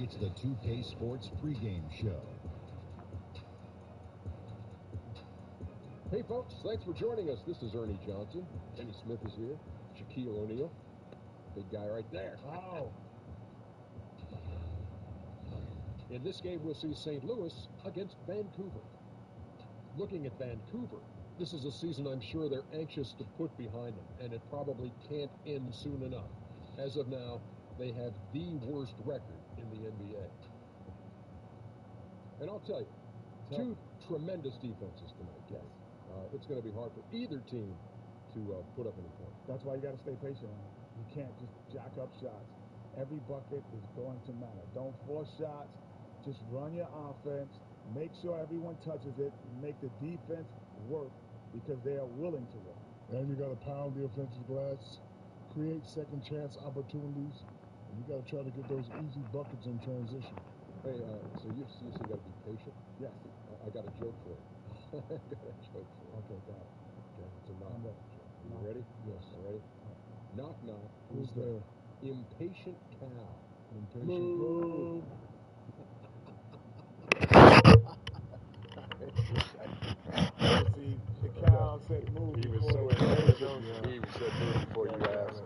It's the 2K Sports pregame show. Hey folks, thanks for joining us. This is Ernie Johnson. Kenny Smith is here. Shaquille O'Neal. Big guy right there. Oh. In this game, we'll see St. Louis against Vancouver. Looking at Vancouver, this is a season I'm sure they're anxious to put behind them, and it probably can't end soon enough. As of now, they have the worst record in the NBA. And I'll tell you, two tremendous defenses tonight. Yes. It's going to be hard for either team to put up any points. That's why you got to stay patient. You can't just jack up shots. Every bucket is going to matter. Don't force shots. Just run your offense. Make sure everyone touches it. Make the defense work because they are willing to work. And you got to pound the offensive glass, create second chance opportunities, and you got to try to get those easy buckets in transition. Hey, so you got to be patient? Yes. I got a joke for you. I got a joke for you. Okay, got it. Okay, it's a knock-knock joke. You ready? Yes. You ready? Knock, knock. Who's there? Impatient cow. Impatient. Move. See, the cow said move. He was so impatient. He said move before you asked.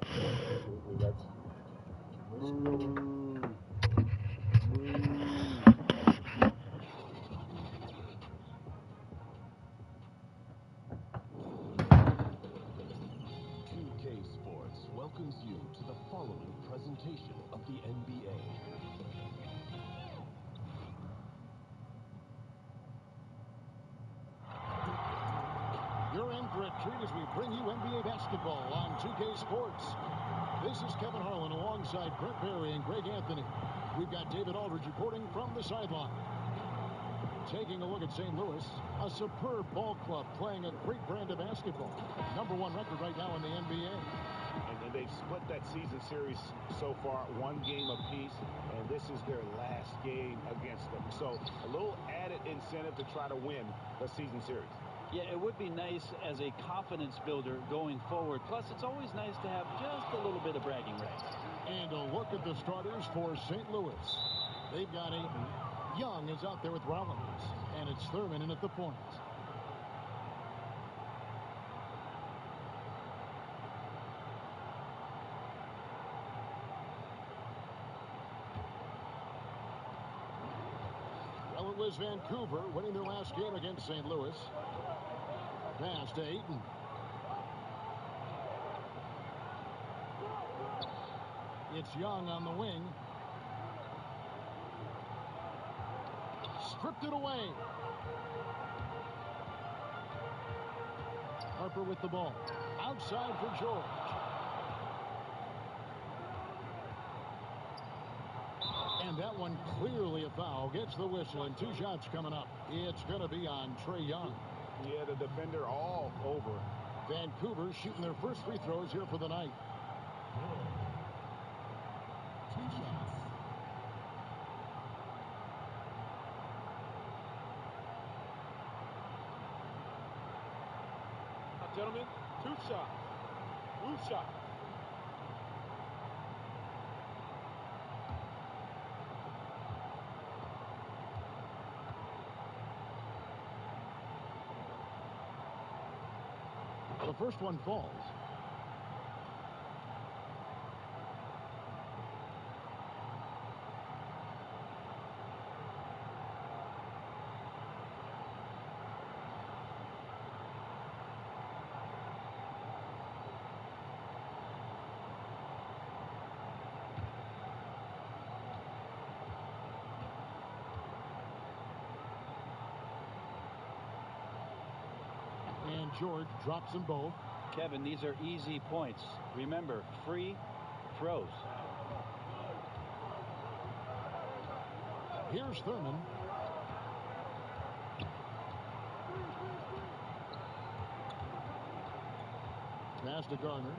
That's Move. Sports welcomes you to the following presentation of the NBA. You're in for a treat as we bring you NBA basketball on 2K Sports. This is Kevin Harlan alongside Brent Barry and Greg Anthony. We've got David Aldridge reporting from the sideline. Taking a look at St. Louis, a superb ball club playing a great brand of basketball. #1 record right now in the NBA. And they've split that season series so far, 1 game apiece, and this is their last game against them. So a little added incentive to try to win the season series. Yeah, it would be nice as a confidence builder going forward. Plus, it's always nice to have just a little bit of bragging rights. And a look at the starters for St. Louis. They've got Ayton. Young is out there with Rollins, and it's Thurman in at the point. Well, it was Vancouver winning their last game against St. Louis. Pass to Ayton. It's Young on the wing. Stripped it away. Harper with the ball. Outside for George. And that one clearly a foul. Gets the whistle and 2 shots coming up. It's going to be on Trae Young. Yeah, the defender all over. Vancouver shooting their first free throws here for the night. 2 shots. Gentlemen, 2 shots. 2 shots. The first one falls. And George drops them both. Kevin, these are easy points. Remember, free throws. Here's Thurman. Pass to Garner.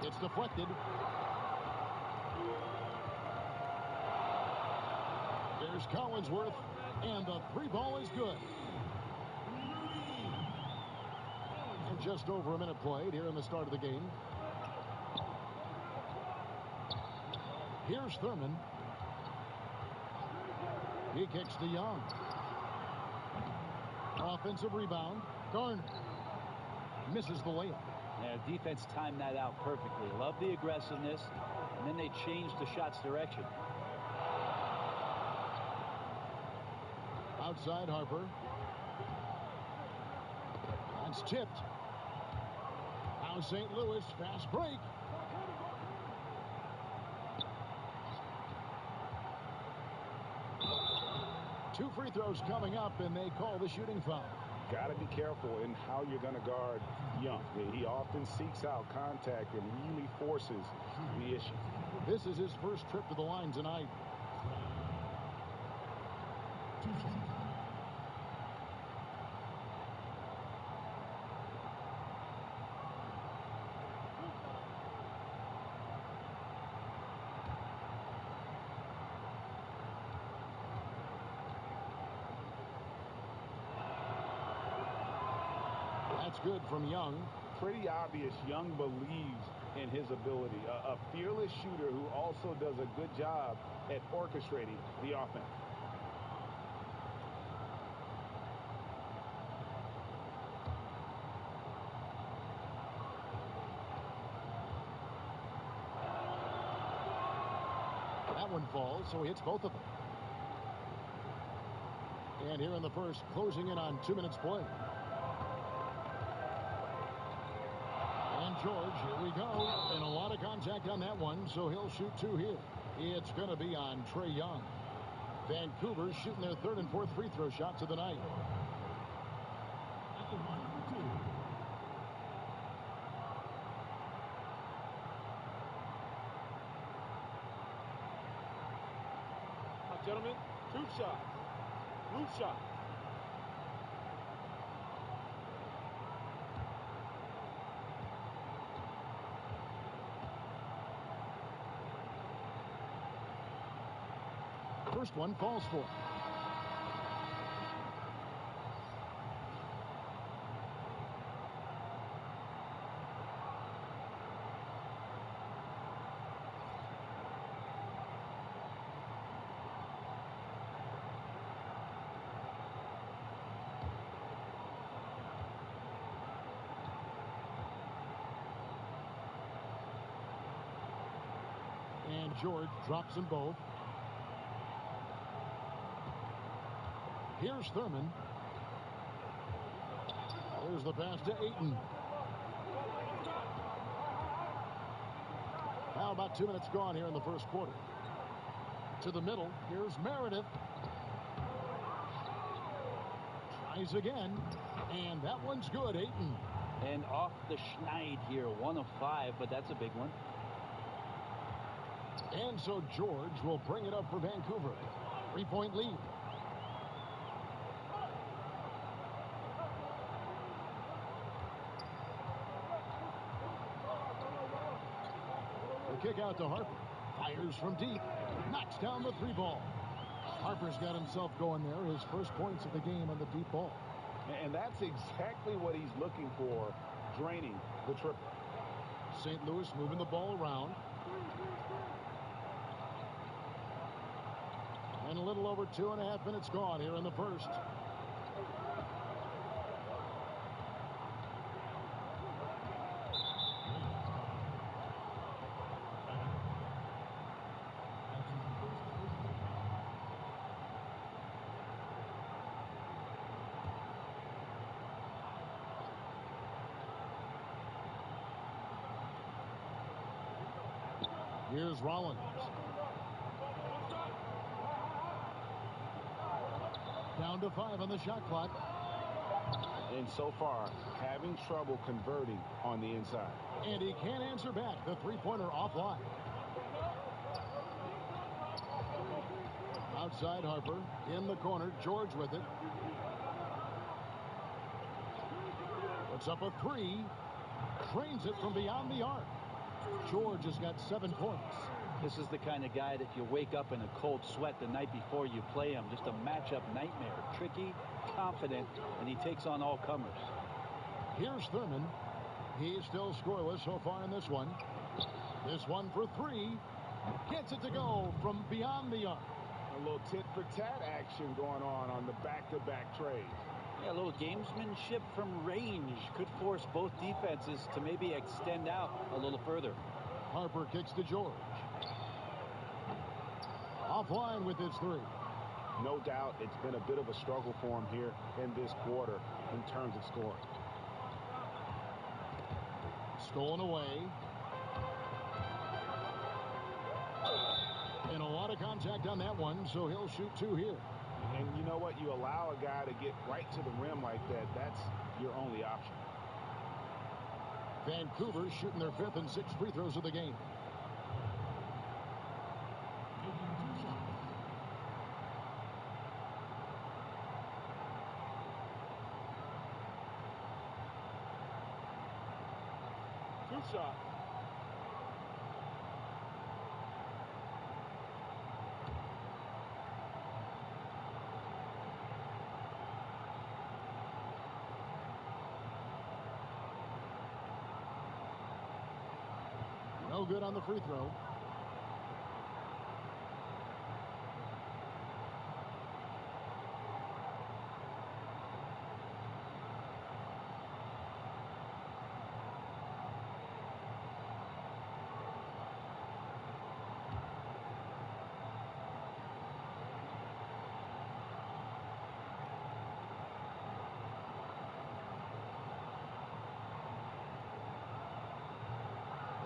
It's deflected. There's Collinsworth, and the 3 ball is good. And just over a minute played here in the start of the game. Here's Thurman. He kicks to Young. Offensive rebound. Garner misses the layup. Yeah, defense timed that out perfectly. Love the aggressiveness, and then they changed the shot's direction. Outside Harper. That's tipped. Now St. Louis, fast break. Two free throws coming up, and they call the shooting foul. Got to be careful in how you're going to guard Young. He often seeks out contact and really forces the issue. This is his first trip to the line tonight. That's good from Young. Pretty obvious Young believes in his ability. A fearless shooter who also does a good job at orchestrating the offense. That one falls, so he hits both of them. And here in the first, closing in on 2 minutes play. And George, here we go. And a lot of contact on that one, so he'll shoot two here. It's going to be on Trae Young. Vancouver's shooting their third and fourth free throw shots of the night. Gentlemen, two shots. Loose shot. First one falls for. And George drops them both. Here's Thurman. Here's the pass to Ayton. Now about 2 minutes gone here in the first quarter. To the middle. Here's Meredith. Tries again. And that one's good, Ayton. And off the schneid here. 1 of 5, but that's a big one. And so George will bring it up for Vancouver. 3-point lead. The kick out to Harper. Fires from deep. Knocks down the three ball. Harper's got himself going there. His first points of the game on the deep ball. And that's exactly what he's looking for, draining the triple. St. Louis moving the ball around. And a little over 2.5 minutes gone here in the first. Here's Rollins. Down to 5 on the shot clock. And so far, having trouble converting on the inside. And he can't answer back. The three-pointer offline. Outside Harper. In the corner. George with it. Puts up a three. Trains it from beyond the arc. George has got 7 points. This is the kind of guy that you wake up in a cold sweat the night before you play him. Just a matchup nightmare. Tricky, confident, and he takes on all comers. Here's Thurman. He's still scoreless so far in this one. This one for 3. Gets it to go from beyond the arc. A little tit-for-tat action going on the back-to-back trades. Yeah, a little gamesmanship from range could force both defenses to maybe extend out a little further. Harper kicks to George. Offline with his three. No doubt it's been a bit of a struggle for him here in this quarter in terms of scoring. Stolen away. And a lot of contact on that one, so he'll shoot two here. And you know what? You allow a guy to get right to the rim like that, that's your only option. Vancouver shooting their 5th and 6th free throws of the game. Two shot. No good on the free throw.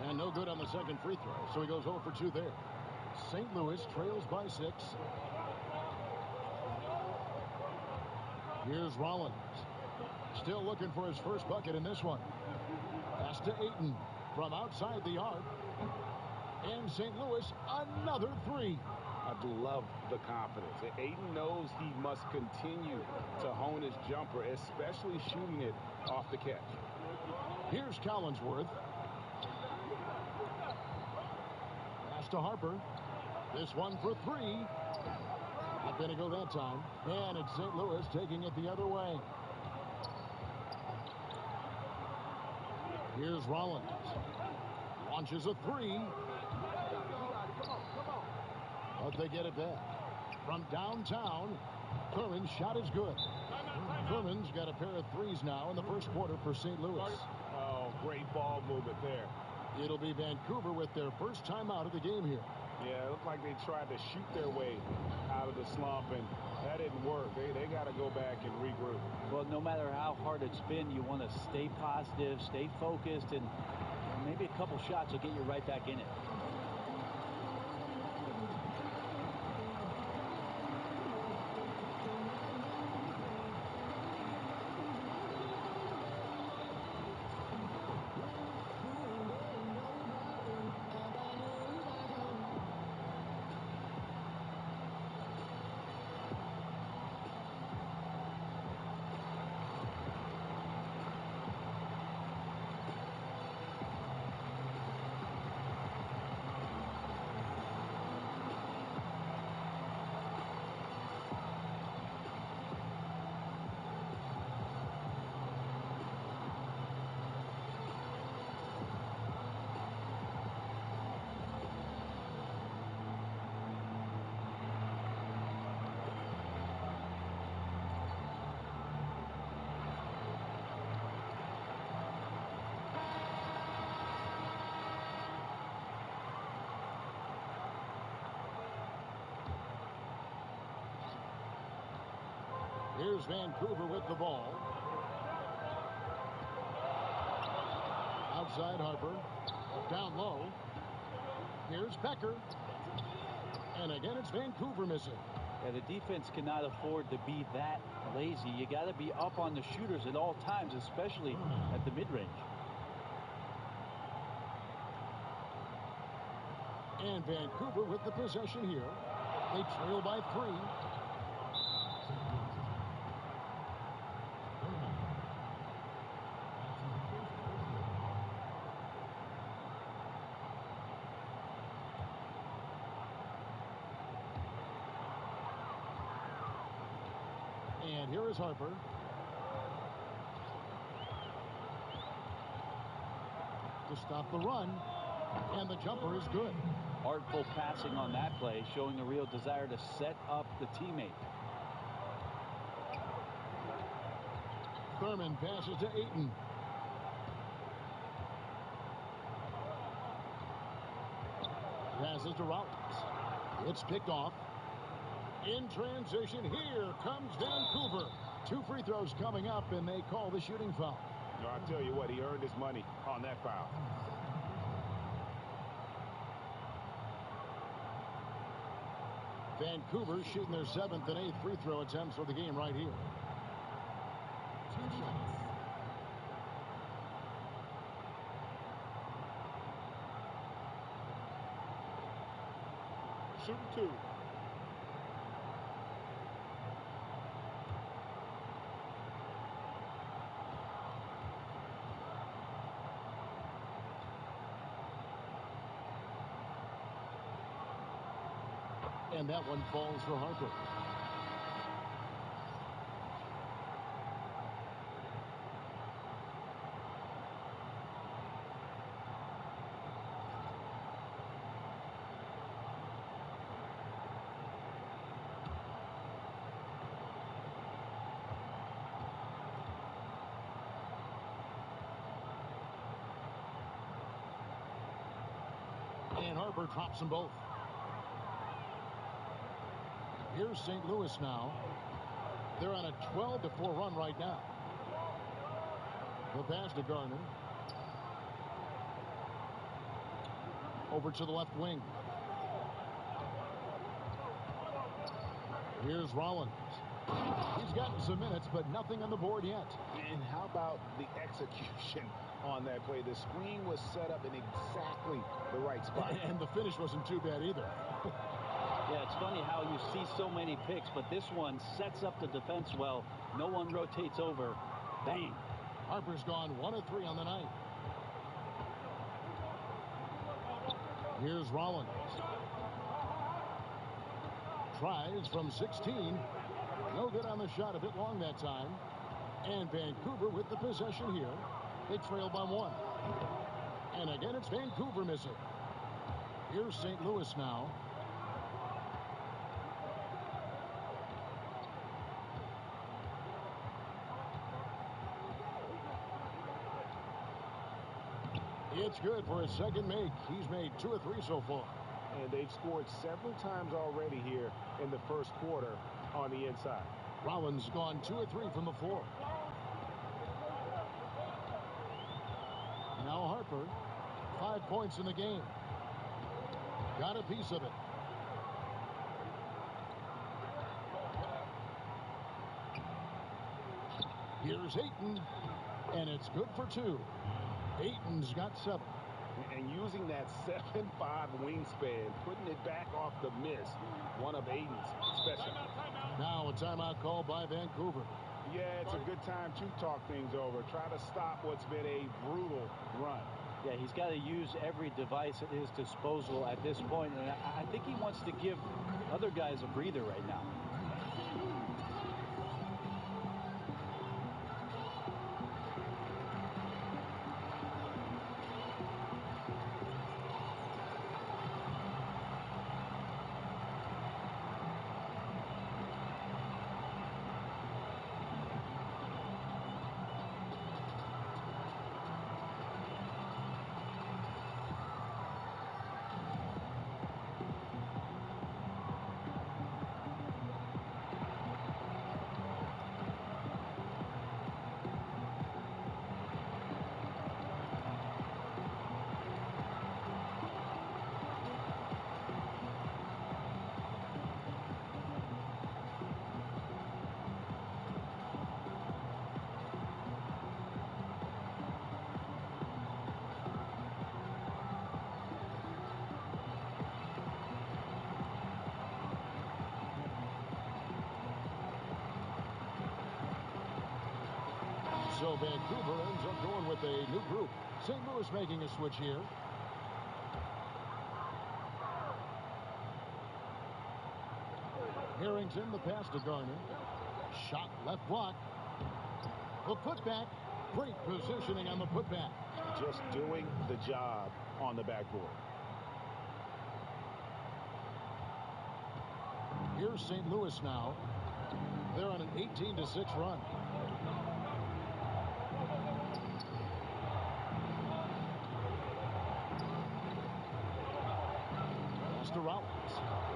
And no good on the second free throw, so he goes 0 for 2 there. St. Louis trails by 6. Here's Rollins. Still looking for his first bucket in this one. Pass to Ayton from outside the arc. And St. Louis, another three. I love the confidence. Ayton knows he must continue to hone his jumper, especially shooting it off the catch. Here's Collinsworth. Pass to Harper. This one for three. Not going to go that time. And it's St. Louis taking it the other way. Here's Rollins. Launches a three. But they get it back. From downtown, Kerman's shot is good. Kerman's got a pair of threes now in the first quarter for St. Louis. Oh, great ball movement there. It'll be Vancouver with their first time out of the game here. Yeah, it looked like they tried to shoot their way out of the slump, and that didn't work. They got to go back and regroup. Well, no matter how hard it's been, you want to stay positive, stay focused, and maybe a couple shots will get you right back in it. Here's Vancouver with the ball. Outside Harper. Down low. Here's Becker. And again, it's Vancouver missing. Yeah, the defense cannot afford to be that lazy. You got to be up on the shooters at all times, especially at the mid-range. And Vancouver with the possession here. They trail by 3. And here is Harper. To stop the run. And the jumper is good. Artful passing on that play, showing a real desire to set up the teammate. Thurman passes to Ayton. Passes to Rollins. It's picked off. In transition, here comes Vancouver. 2 free throws coming up, and they call the shooting foul. No, I'll tell you what, he earned his money on that foul. Vancouver shooting their 7th and 8th free throw attempts for the game right here. 2 shots. Shooting 2. And that one falls for Harper. And Harper drops them both. Here's St. Louis now. They're on a 12-4 run right now. The pass to Garner. Over to the left wing. Here's Rollins. He's gotten some minutes, but nothing on the board yet. And how about the execution on that play? The screen was set up in exactly the right spot. And the finish wasn't too bad either. Yeah, it's funny how you see so many picks, but this one sets up the defense well. No one rotates over. Bang. Harper's gone 1 of 3 on the night. Here's Rollins. Tries from 16. No good on the shot, a bit long that time. And Vancouver with the possession here. They trail by 1. And again, it's Vancouver missing. Here's St. Louis now. It's good for his second make. He's made 2 of 3 so far. And they've scored several times already here in the first quarter on the inside. Rollins gone 2 of 3 from the floor. Now Harper, 5 points in the game. Got a piece of it. Here's Ayton, and it's good for 2. Ayton's got 7. And using that 7'5" wingspan, putting it back off the miss, one of Ayton's special. Now a timeout call by Vancouver. Yeah, it's a good time to talk things over. Try to stop what's been a brutal run. Yeah, he's got to use every device at his disposal at this point, and I think he wants to give other guys a breather right now. So Vancouver ends up going with a new group. St. Louis making a switch here. Harrington, the pass to Garner. Shot left block. The putback. Great positioning on the putback. Just doing the job on the backboard. Here's St. Louis now. They're on an 18-6 run. Pass to Rollins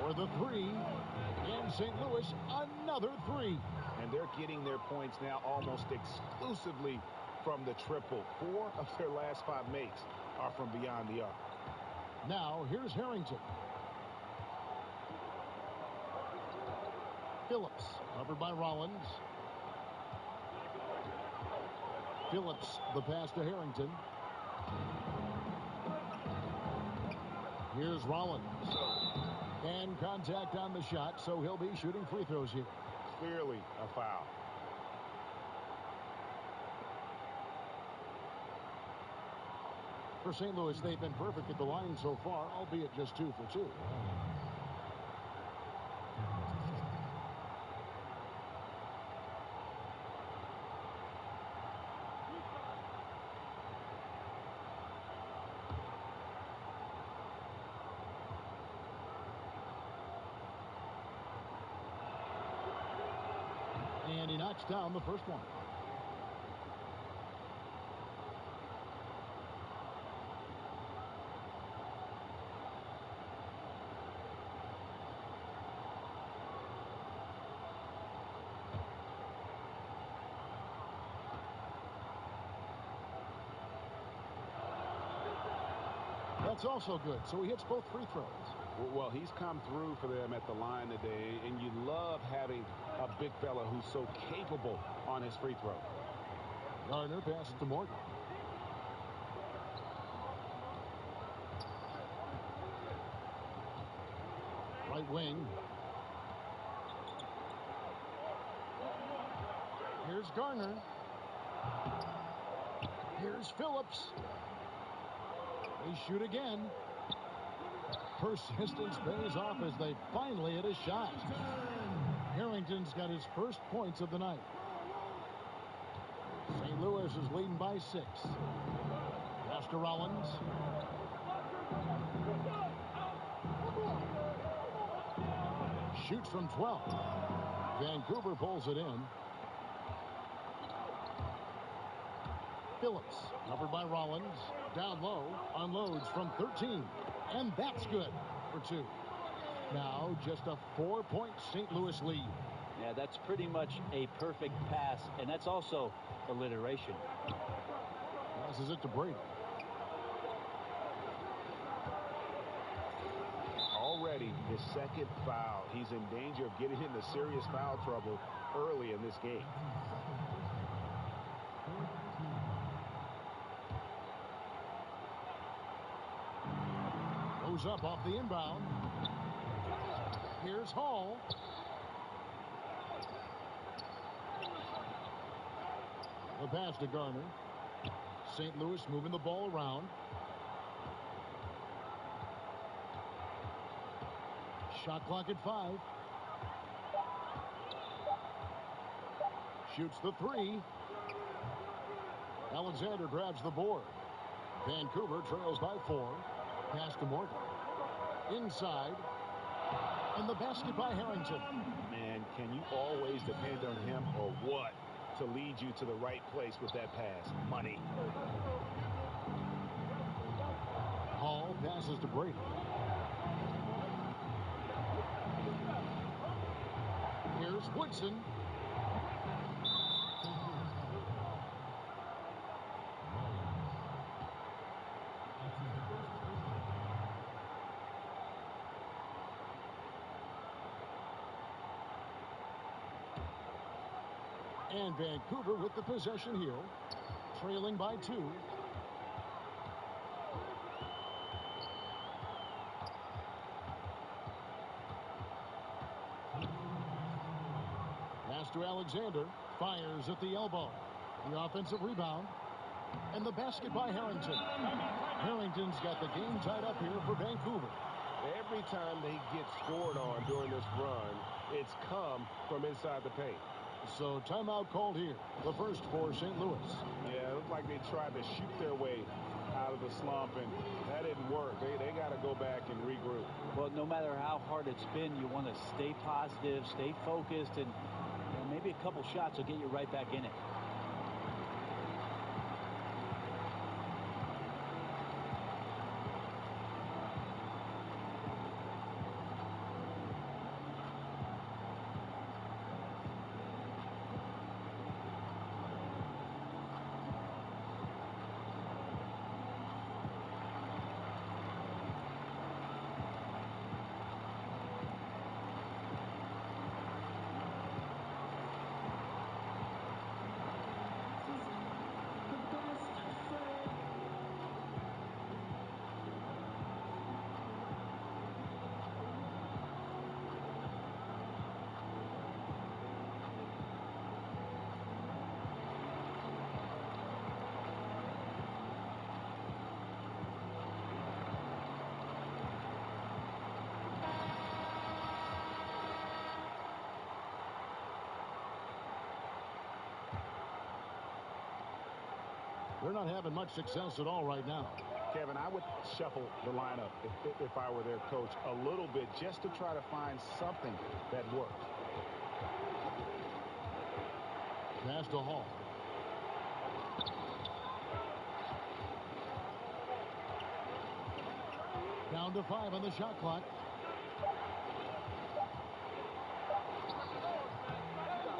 for the three. And St. Louis, another three. And they're getting their points now almost exclusively from the triple. 4 of their last 5 makes are from beyond the arc. Now, here's Harrington. Phillips, covered by Rollins. Phillips, the pass to Harrington. Here's Rollins. And contact on the shot, so he'll be shooting free throws here. Clearly a foul. For St. Louis, they've been perfect at the line so far, albeit just 2 for 2. And he knocks down the first one. That's also good. So he hits both free throws. Well, he's come through for them at the line today, and you love having a big fella who's so capable on his free throw. Garner passes to Morgan. Right wing. Here's Garner. Here's Phillips. They shoot again. Persistence pays off as they finally hit a shot. Harrington's got his first points of the night. St. Louis is leading by 6. Pass to Rollins. Shoots from 12. Vancouver pulls it in. Phillips, covered by Rollins. Down low, unloads from 13. And that's good for 2. Now just a 4-point St. Louis lead. Yeah, that's pretty much a perfect pass, and that's also alliteration. Passes it to Brady. Already his second foul. He's in danger of getting into serious foul trouble early in this game. Goes up off the inbound. Here's Hall. The pass to Garner. St. Louis moving the ball around. Shot clock at 5. Shoots the 3. Alexander grabs the board. Vancouver trails by 4. Pass to Morgan. Inside. And the basket by Harrington. Man, can you always depend on him or what to lead you to the right place with that pass? Money. Hall passes to Brady. Here's Woodson. And Vancouver with the possession here, trailing by 2. Pass to Alexander, fires at the elbow. The offensive rebound, and the basket by Harrington. Harrington's got the game tied up here for Vancouver. Every time they get scored on during this run, it's come from inside the paint. So timeout called here. The first for St. Louis. Yeah, it looked like they tried to shoot their way out of the slump, and that didn't work. They got to go back and regroup. Well, no matter how hard it's been, you want to stay positive, stay focused, and maybe a couple shots will get you right back in it. They're not having much success at all right now. Kevin, I would shuffle the lineup if I were their coach a little bit just to try to find something that works. Pass to Hall. Down to 5 on the shot clock.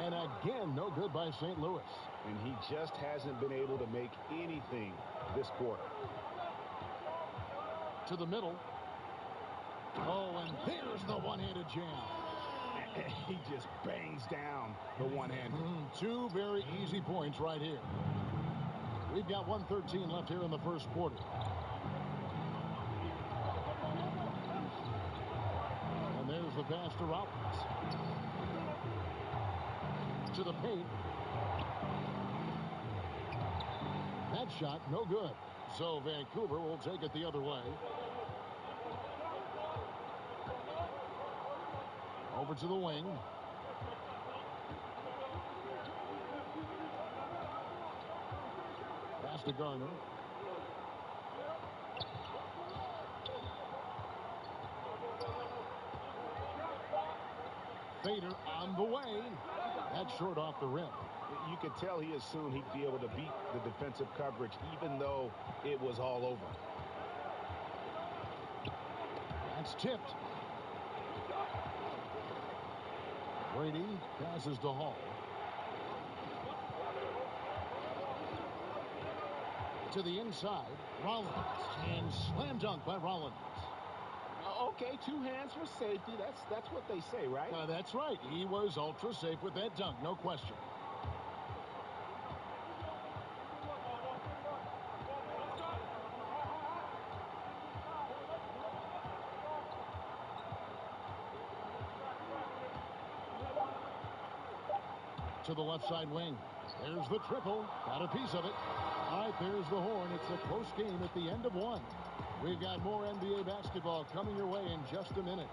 And again, no good by St. Louis. And he just hasn't been able to make anything this quarter. To the middle. Oh, and there's the one-handed jam. He just bangs down the one-handed. Two very easy points right here. We've got 1:13 left here in the first quarter. And there's the pass to Rollins. To the paint. That shot, no good. So Vancouver will take it the other way. Over to the wing. Pass to Garner. Fader on the way. That's short off the rim. You could tell he assumed he'd be able to beat the defensive coverage even though it was all over. That's tipped. Brady passes to Hall. To the inside, Rollins. And slam dunk by Rollins. Okay, 2 hands for safety. That's what they say, right? That's right. He was ultra safe with that dunk, no question. To the left side wing. There's the triple. Got a piece of it. All right, there's the horn. It's a close game at the end of 1. We've got more NBA basketball coming your way in just a minute.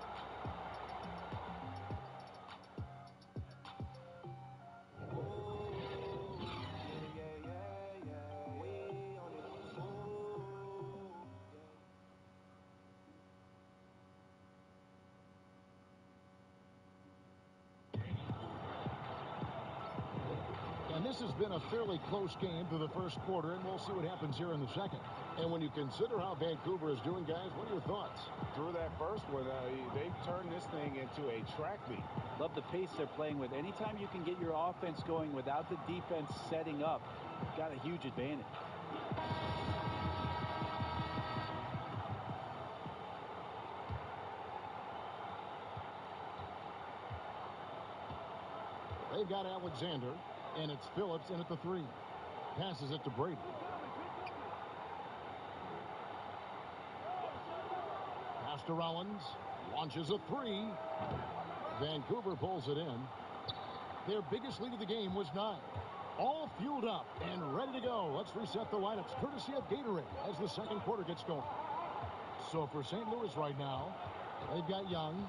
And this has been a fairly close game through the first quarter, and we'll see what happens here in the second. And when you consider how Vancouver is doing, guys, what are your thoughts? Through that first one, they've turned this thing into a track meet. Love the pace they're playing with. Anytime you can get your offense going without the defense setting up, you've got a huge advantage. They've got Alexander, and it's Phillips in at the 3. Passes it to Brady. Pass to Rollins. Launches a 3. Vancouver pulls it in. Their biggest lead of the game was 9. All fueled up and ready to go. Let's reset the lineups courtesy of Gatorade as the second quarter gets going. So for St. Louis right now, they've got Young.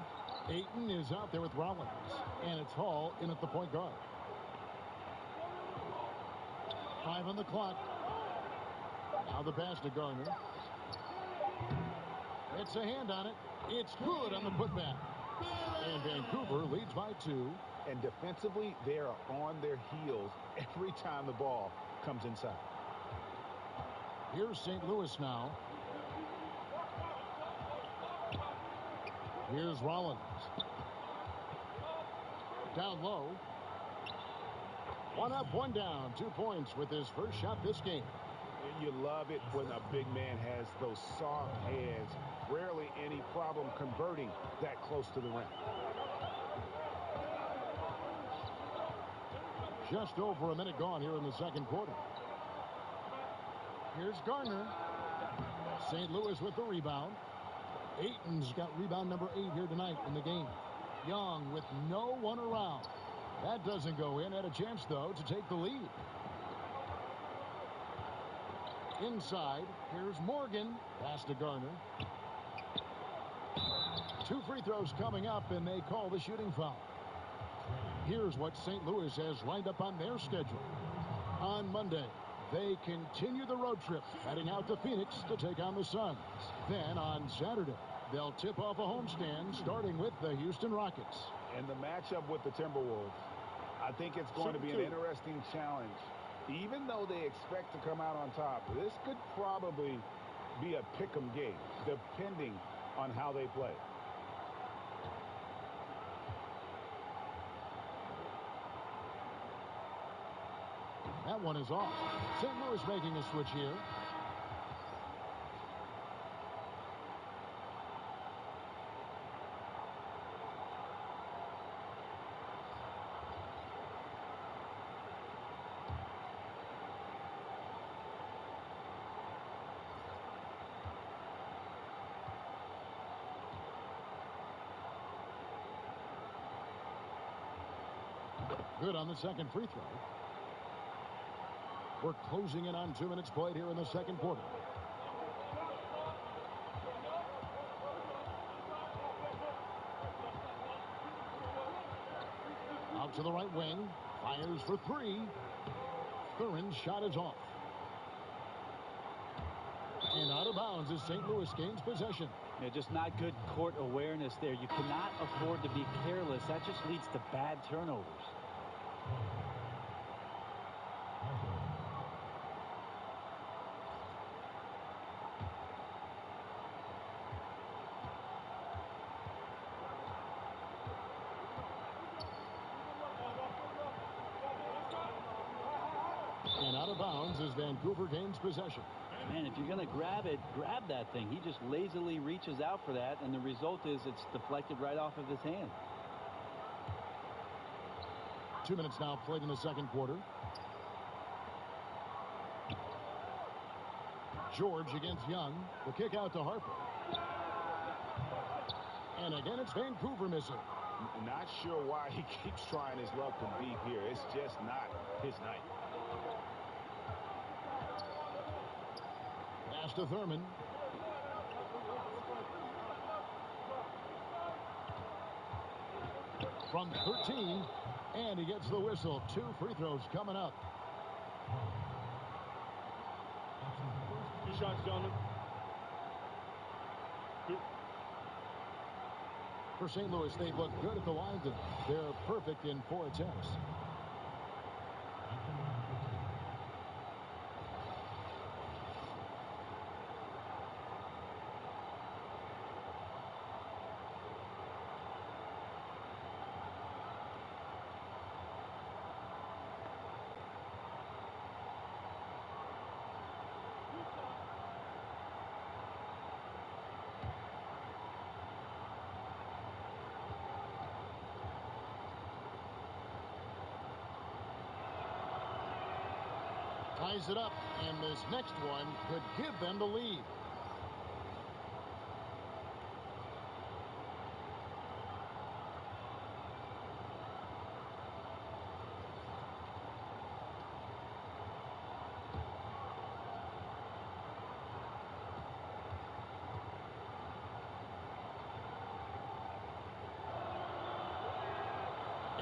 Ayton is out there with Rollins. And it's Hall in at the point guard. 5 on the clock. Now the pass to Garner. It's a hand on it. It's good on the putback. And Vancouver leads by 2. And defensively, they are on their heels every time the ball comes inside. Here's St. Louis now. Here's Rollins. Down low. 1 up, 1 down. 2 points with his first shot this game. You love it when a big man has those soft hands. Rarely any problem converting that close to the rim. Just over a minute gone here in the second quarter. Here's Garner. St. Louis with the rebound. Ayton's got rebound number 8 here tonight in the game. Young with no one around. That doesn't go in. Had a chance, though, to take the lead. Inside, here's Morgan. Pass to Garner. 2 free throws coming up, and they call the shooting foul. Here's what St. Louis has lined up on their schedule. On Monday, they continue the road trip, heading out to Phoenix to take on the Suns. Then on Saturday, they'll tip off a homestand, starting with the Houston Rockets. And the matchup with the Timberwolves, I think it's going to be an interesting challenge. Even though they expect to come out on top, this could probably be a pick'em game, depending on how they play. That one is off. St. Louis making a switch here. Good on the second free throw. We're closing in on 2 minutes played here in the second quarter. Out to the right wing. Fires for 3. Thurin's shot is off. And out of bounds as St. Louis gains possession. Yeah, just not good court awareness there. You cannot afford to be careless. That just leads to bad turnovers. And out of bounds as Vancouver gains possession. Man, if you're going to grab it, grab that thing. He just lazily reaches out for that, and the result is it's deflected right off of his hand. 2 minutes now played in the second quarter. George against Young. The kick out to Harper. And again, it's Vancouver missing. Not sure why he keeps trying his luck from deep here. It's just not his night. Pass to Thurman. From 13, and he gets the whistle. 2 free throws coming up. 2 shots, gentlemen. 2. For St. Louis, they've looked good at the line tonight. They're perfect in 4 attempts. Ties it up, and this next one could give them the lead.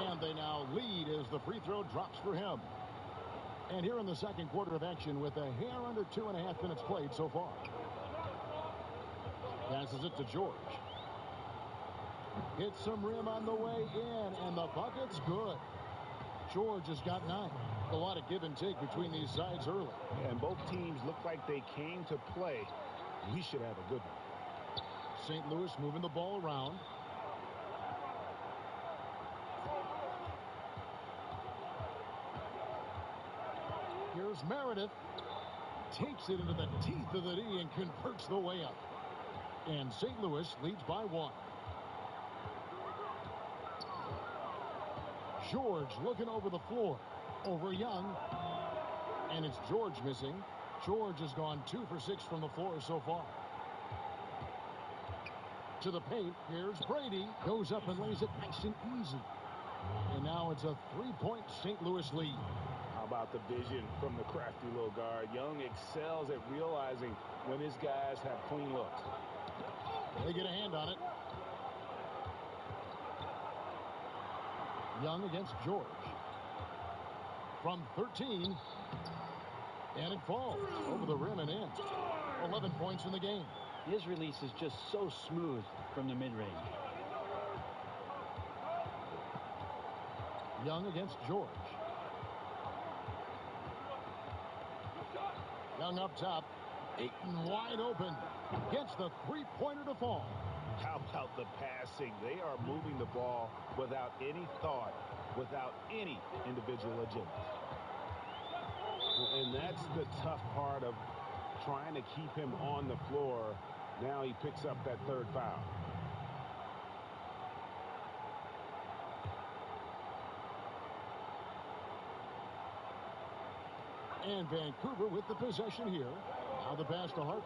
And they now lead as the free throw drops for him. And here in the second quarter of action with a hair under 2.5 minutes played so far. Passes it to George. Hits some rim on the way in, and the bucket's good. George has got 9. A lot of give and take between these sides early. And both teams look like they came to play. We should have a good one. St. Louis moving the ball around. Here's Meredith. Takes it into the teeth of the D and converts the way up. And St. Louis leads by 1. George looking over the floor. Over Young. And it's George missing. George has gone 2 for 6 from the floor so far. To the paint. Here's Brady. Goes up and lays it nice and easy. And now it's a 3-point St. Louis lead. How about the vision from the crafty little guard? Young excels at realizing when his guys have clean looks. They get a hand on it. Young against George. From 13. And it falls over the rim and in. 11 points in the game. His release is just so smooth from the mid-range. Young against George. Young up top. Ayton wide open. Gets the three-pointer to fall. How about the passing? They are moving the ball without any thought, without any individual agenda. And that's the tough part of trying to keep him on the floor. Now he picks up that 3rd foul. And Vancouver with the possession here. Now the pass to Harper.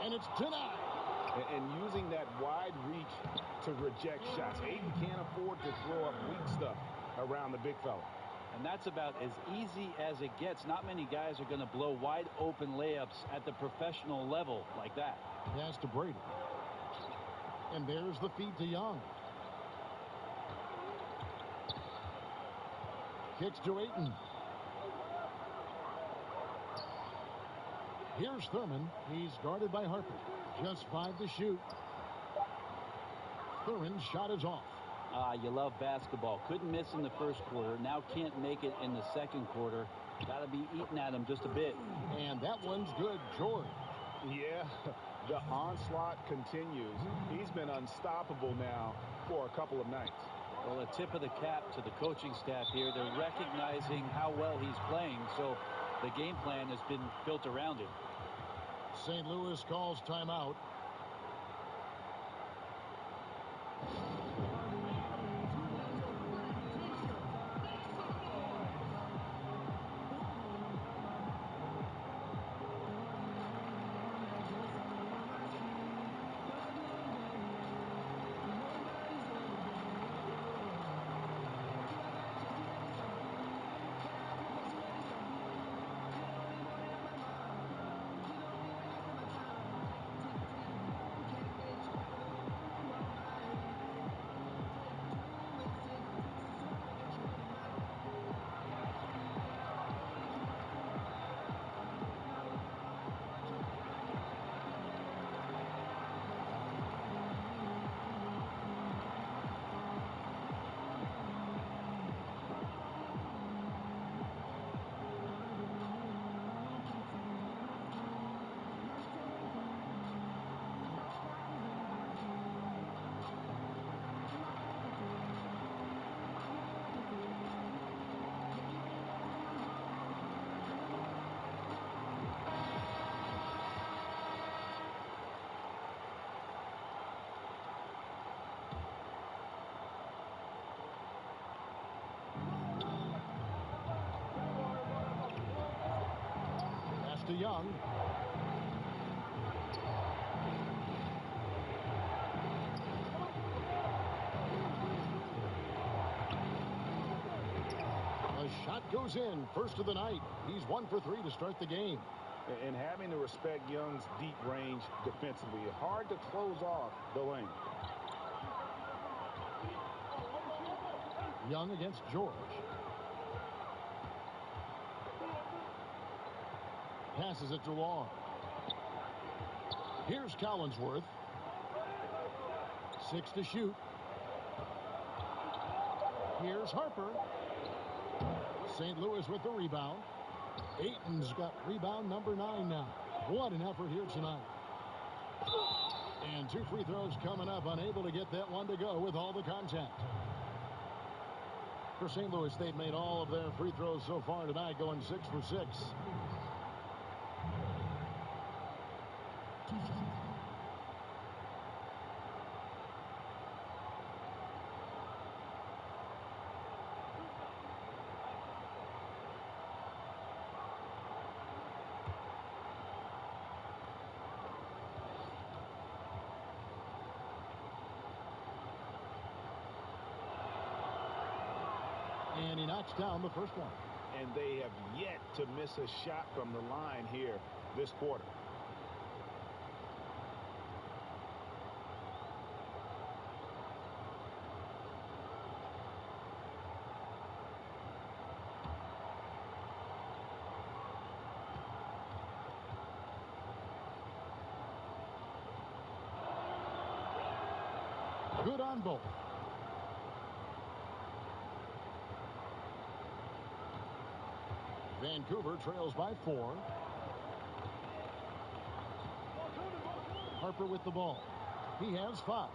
And it's denied. And using that wide reach to reject shots. Ayton can't afford to throw up weak stuff around the big fella. And that's about as easy as it gets. Not many guys are going to blow wide open layups at the professional level like that. Pass to Brady. And there's the feed to Young. Kicks to Ayton. Here's Thurman. He's guarded by Harper. Just 5 to shoot. Thurman's shot is off. You love basketball. Couldn't miss in the first quarter. Now can't make it in the second quarter. Got to be eating at him just a bit. And that one's good, George. Yeah, the onslaught continues. He's been unstoppable now for a couple of nights. Well, a tip of the cap to the coaching staff here. They're recognizing how well he's playing, so the game plan has been built around him. St. Louis calls timeout. To Young. A shot goes in. First of the night. He's 1 for 3 to start the game. And having to respect Young's deep range defensively. Hard to close off the lane. Young against George. Passes it to Long. Here's Collinsworth. 6 to shoot. Here's Harper. St. Louis with the rebound. Ayton's got rebound number 9 now. What an effort here tonight. And 2 free throws coming up. Unable to get that one to go with all the contact. For St. Louis, they've made all of their free throws so far tonight, going 6 for 6. And he knocks down the first one. And they have yet to miss a shot from the line here this quarter. Good on both. Vancouver trails by 4. Harper with the ball. He has 5.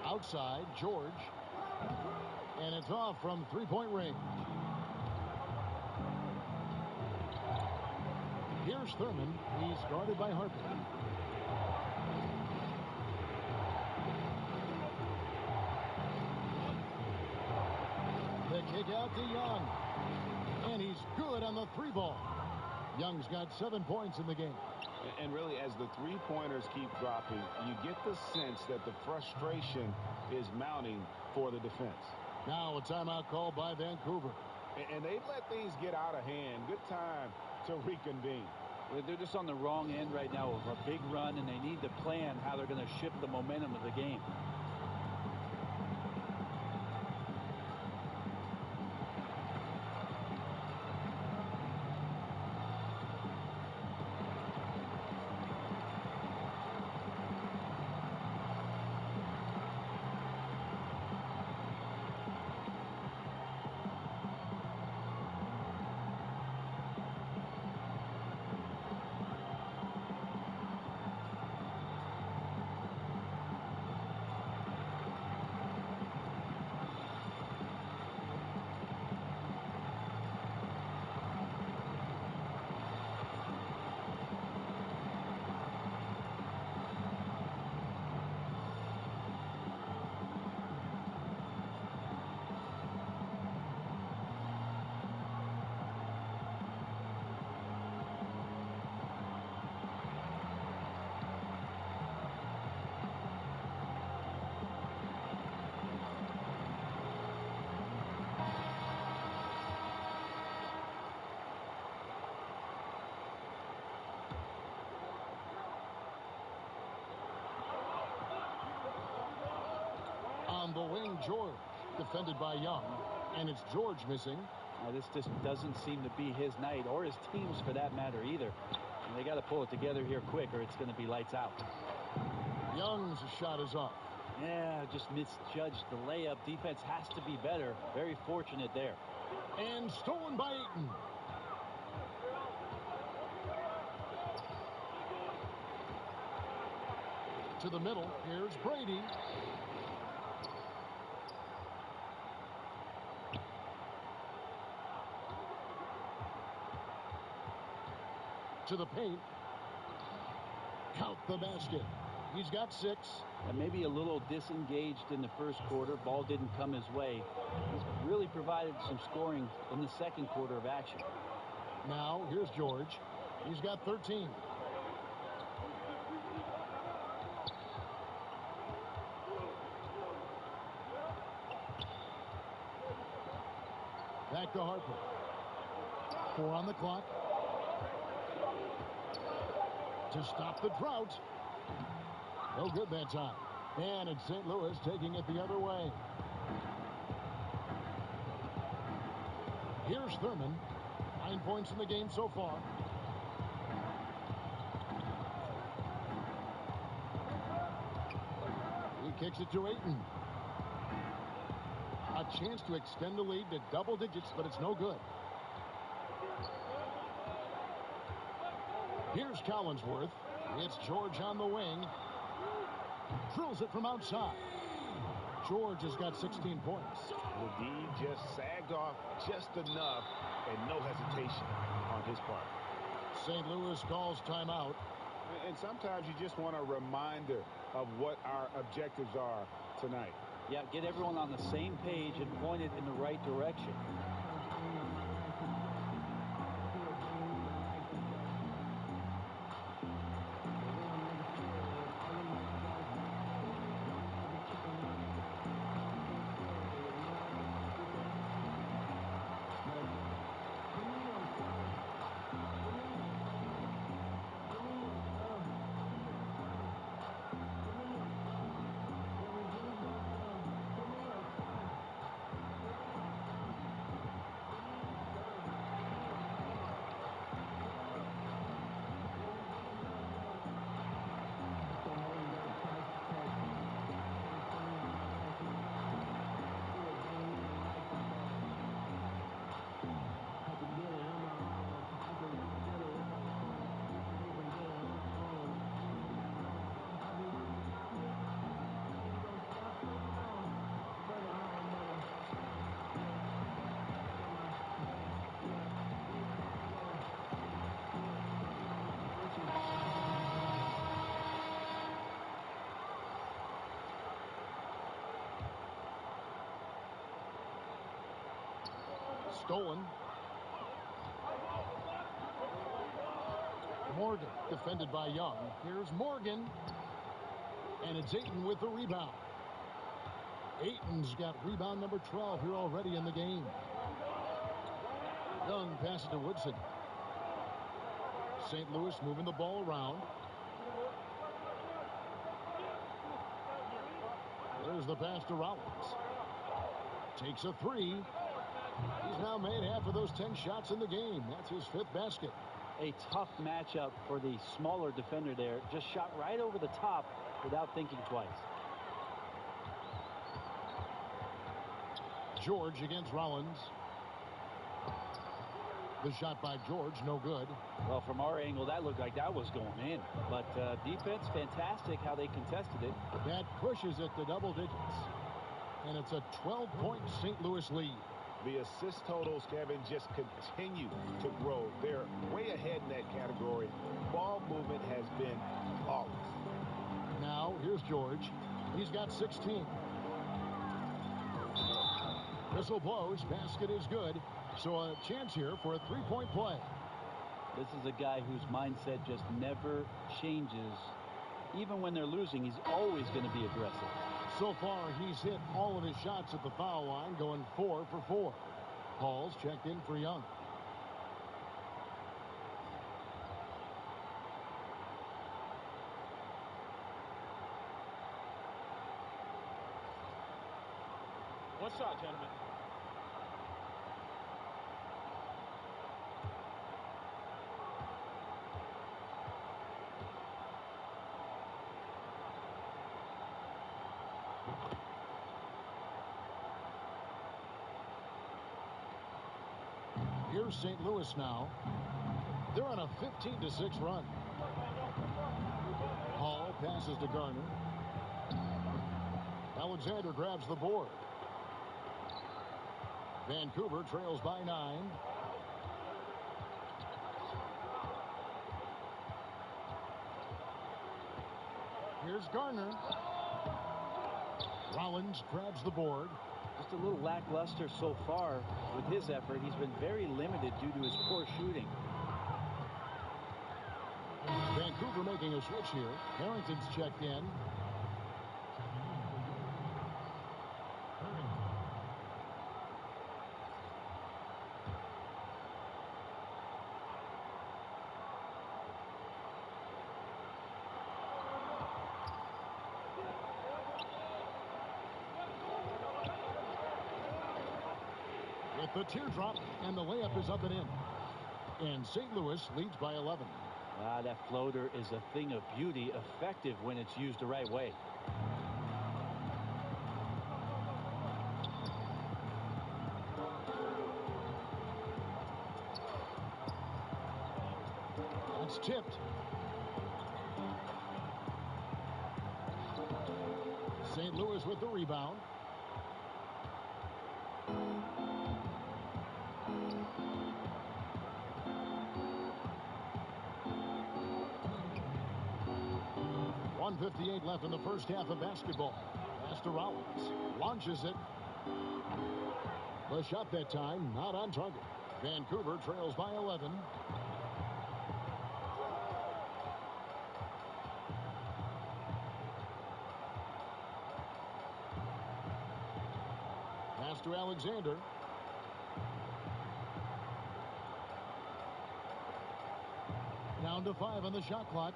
Outside, George. And it's off from three-point range. Here's Thurman. He's guarded by Harper. The kick out to Young. And he's good on the 3-ball. Young's got 7 points in the game. And really, as the 3-pointers keep dropping, you get the sense that the frustration is mounting for the defense. Now a timeout called by Vancouver. And they've let things get out of hand. Good time to reconvene. They're just on the wrong end right now of a big run, and they need to plan how they're going to shift the momentum of the game. On the wing, George, defended by Young, and it's George missing. This just doesn't seem to be his night, or his team's for that matter either. And they got to pull it together here quick, or it's going to be lights out. Young's shot is off. Yeah, just misjudged the layup. Defense has to be better. Very fortunate there. And stolen by Ayton. To the middle, here's Brady. To the paint. Count the basket. He's got 6. And maybe a little disengaged in the first quarter. Ball didn't come his way. He's really provided some scoring in the second quarter of action. Now, here's George. He's got 13. Back to Harper. 4 on the clock. To stop the drought. No good that time. And it's St. Louis taking it the other way. Here's Thurman. 9 points in the game so far. He kicks it to Ayton. A chance to extend the lead to double digits, but it's no good. Here's Collinsworth. It's George on the wing. Drills it from outside. George has got 16 points. The D just sagged off just enough and no hesitation on his part. St. Louis calls timeout. And sometimes you just want a reminder of what our objectives are tonight. Yeah, get everyone on the same page and point it in the right direction. Stolen. Morgan defended by Young. Here's Morgan. And it's Ayton with the rebound. Ayton's got rebound number 12 here already in the game. Young passes to Woodson. St. Louis moving the ball around. There's the pass to Rollins. Takes a three. He's now made half of those 10 shots in the game. That's his 5th basket. A tough matchup for the smaller defender there. Just shot right over the top without thinking twice. George against Rollins. The shot by George, no good. Well, from our angle, that looked like that was going in. But defense, fantastic how they contested it. That pushes it to double digits. And it's a 12-point St. Louis lead. The assist totals, Kevin, just continue to grow. They're way ahead in that category. Ball movement has been flawless. Now, here's George. He's got 16. Whistle blows. Basket is good. So a chance here for a three-point play. This is a guy whose mindset just never changes. Even when they're losing, he's always going to be aggressive. So far, he's hit all of his shots at the foul line, going 4 for 4. Hall's checked in for Young. One shot, gentlemen. Here's St. Louis now. They're on a 15-6 run. Hall passes to Garner. Alexander grabs the board. Vancouver trails by 9. Here's Garner. Rollins grabs the board. Just a little lackluster so far with his effort. He's been very limited due to his poor shooting. Vancouver making a switch here. Harrington's checked in. with the teardrop, and the layup is up and in. And St. Louis leads by 11. That floater is a thing of beauty, effective when it's used the right way. That's tipped. St. Louis with the rebound. .158 left in the first half of basketball. Pass to Rollins. Launches it. The shot that time not on target. Vancouver trails by 11. Pass to Alexander. Down to 5 on the shot clock.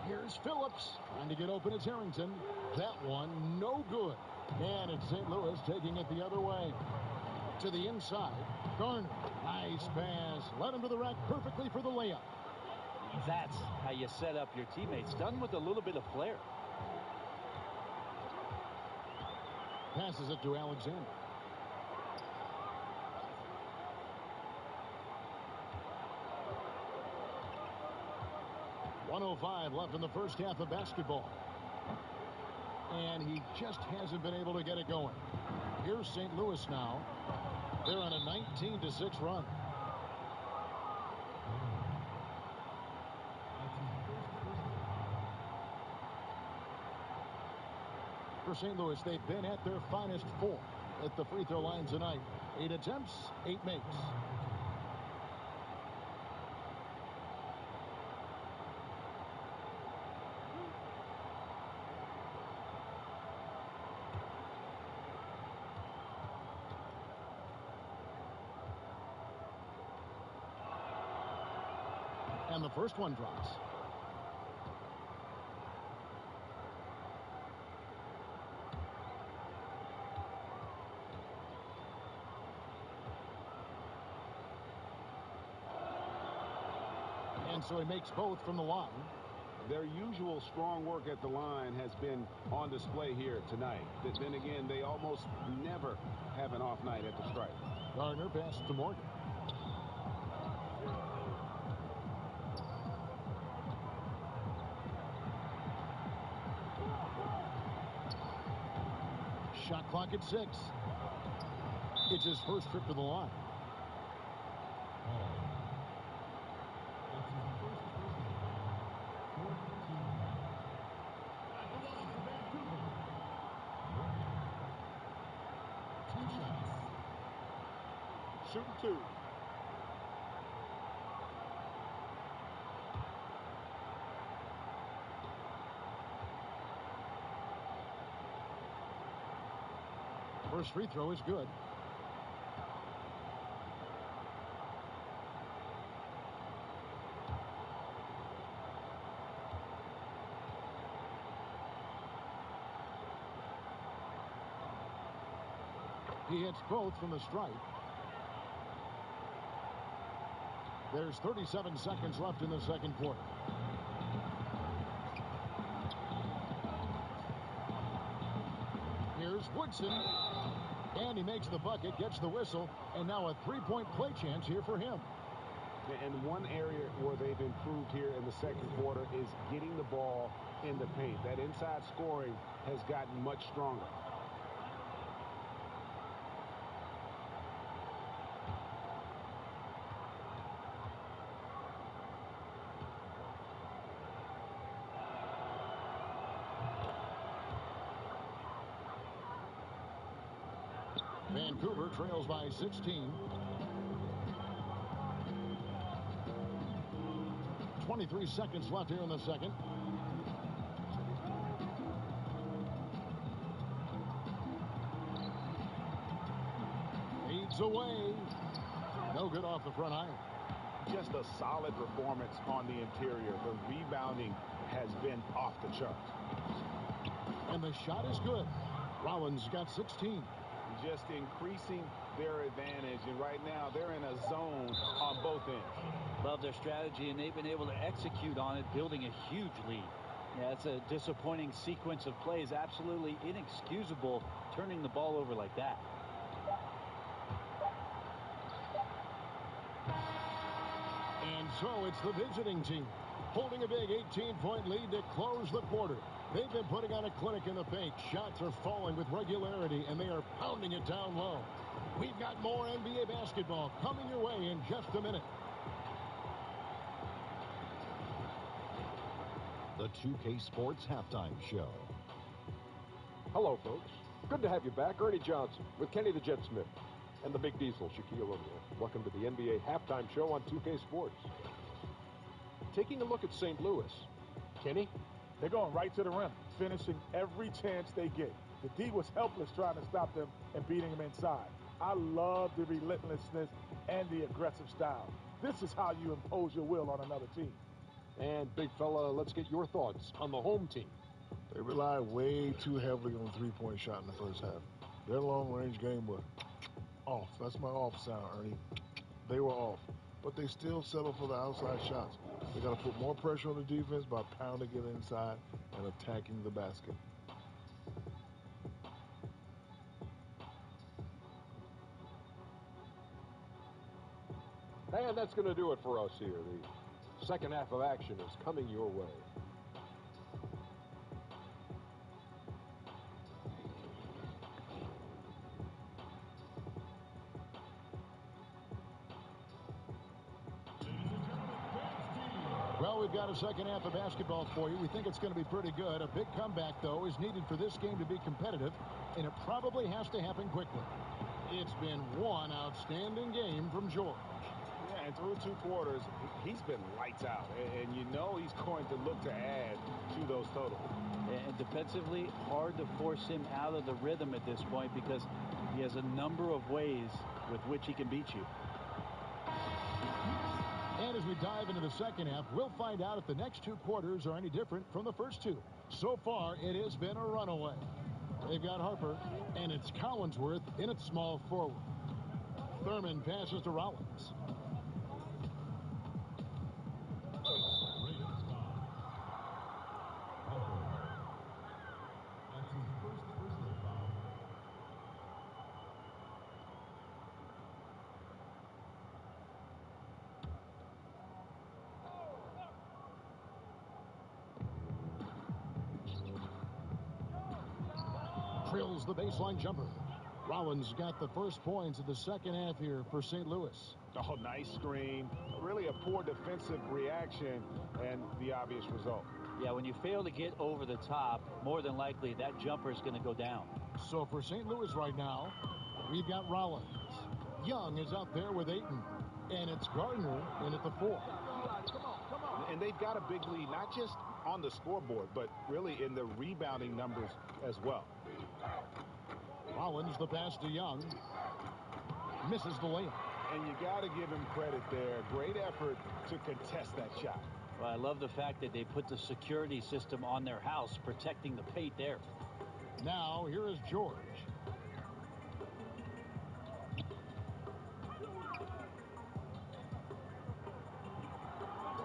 Here's Phillips trying to get open. It's Harrington. That one no good. And it's St. Louis taking it the other way. To the inside. Garner. Nice pass. Led him to the rack perfectly for the layup. That's how you set up your teammates. Done with a little bit of flair. Passes it to Alexander. .105 left in the first half of basketball. And he just hasn't been able to get it going. Here's St. Louis now. They're on a 19-6 run. For St. Louis, they've been at their finest 4 at the free throw line tonight. 8 attempts, 8 makes. And the first one drops. And so he makes both from the line. Their usual strong work at the line has been on display here tonight. Then again, they almost never have an off night at the stripe. Garner passes to Morgan. Shot clock at 6. It's his first trip to the line. Shooting 2. First free throw is good. He hits both from the stripe. There's 37 seconds left in the second quarter. Here's Woodson. And he makes the bucket, gets the whistle, and now a three-point play chance here for him. And one area where they've improved here in the second quarter is getting the ball in the paint. That inside scoring has gotten much stronger. Vancouver trails by 16. 23 seconds left here in the second. Fades away. No good off the front iron. Just a solid performance on the interior. The rebounding has been off the charts. And the shot is good. Rollins got 16. Just increasing their advantage, and right now they're in a zone on both ends. Love their strategy, and they've been able to execute on it, building a huge lead. Yeah, it's a disappointing sequence of plays. Absolutely inexcusable turning the ball over like that. And so it's the visiting team holding a big 18-point lead to close the quarter. They've been putting on a clinic in the paint. Shots are falling with regularity, and they are pounding it down low. We've got more NBA basketball coming your way in just a minute. The 2K Sports Halftime Show. Hello, folks. Good to have you back. Ernie Johnson with Kenny the Jet Smith and the Big Diesel, Shaquille O'Neal. Welcome to the NBA Halftime Show on 2K Sports. Taking a look at St. Louis. Kenny? They're going right to the rim, finishing every chance they get. The D was helpless trying to stop them and beating them inside. I love the relentlessness and the aggressive style. This is how you impose your will on another team. And, big fella, let's get your thoughts on the home team. They rely way too heavily on the three-point shot in the first half. Their long-range game was off. That's my off sound, Ernie. They were off. But they still settle for the outside shots. They got to put more pressure on the defense by pounding it inside and attacking the basket. And that's going to do it for us here. The second half of action is coming your way. Well, we've got a second half of basketball for you. We think it's going to be pretty good. A big comeback, though, is needed for this game to be competitive, and it probably has to happen quickly. It's been one outstanding game from George. Yeah, and through two quarters, he's been lights out, and you know he's going to look to add to those totals. And defensively, hard to force him out of the rhythm at this point because he has a number of ways with which he can beat you. And as we dive into the second half, we'll find out if the next two quarters are any different from the first two. So far, it has been a runaway. They've got Harper, and it's Collinsworth in at small forward. Thurman passes to Rollins. Drills the baseline jumper. Rollins got the first points of the second half here for St. Louis. Oh, nice screen. Really a poor defensive reaction and the obvious result. Yeah, when you fail to get over the top, more than likely that jumper is going to go down. So for St. Louis right now, we've got Rollins. Young is out there with Ayton. And it's Gardner in at the 4. And they've got a big lead, not just on the scoreboard, but really in the rebounding numbers as well. Rollins, the pass to Young. Misses the layup. And you got to give him credit there. Great effort to contest that shot. Well, I love the fact that they put the security system on their house, protecting the paint there. Now, here is George.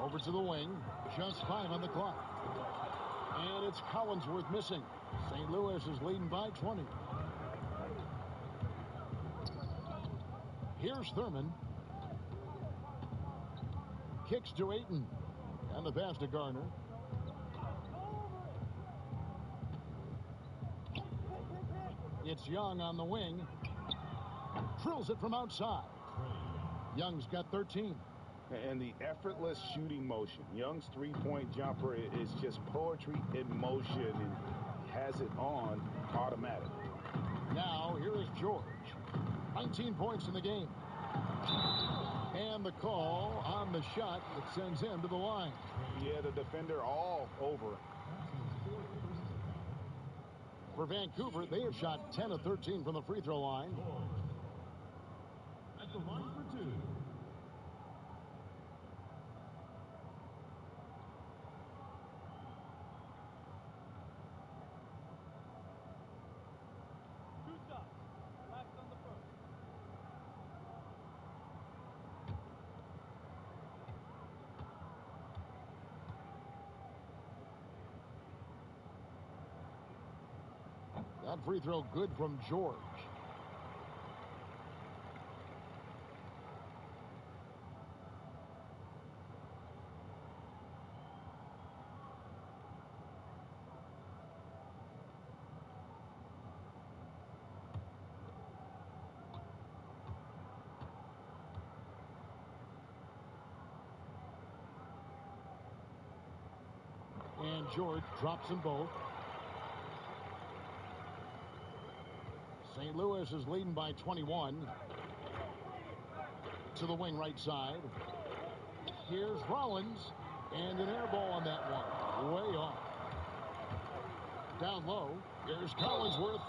Over to the wing. Just 5 on the clock. And it's Collinsworth missing. St. Louis is leading by 20. Here's Thurman. Kicks to Ayton. And the pass to Gardner. It's Young on the wing. Drills it from outside. Young's got 13. And the effortless shooting motion. Young's three-point jumper is just poetry in motion and has it on automatic. Now, here is George. 19 points in the game. And the call on the shot that sends him to the line. Yeah, the defender all over. For Vancouver, they have shot 10 of 13 from the free throw line. At the line for 2. Second free throw good from George. And George drops them both. St. Louis is leading by 21. To the wing right side. Here's Rollins. And an air ball on that one. Way off. Down low. Here's Collinsworth.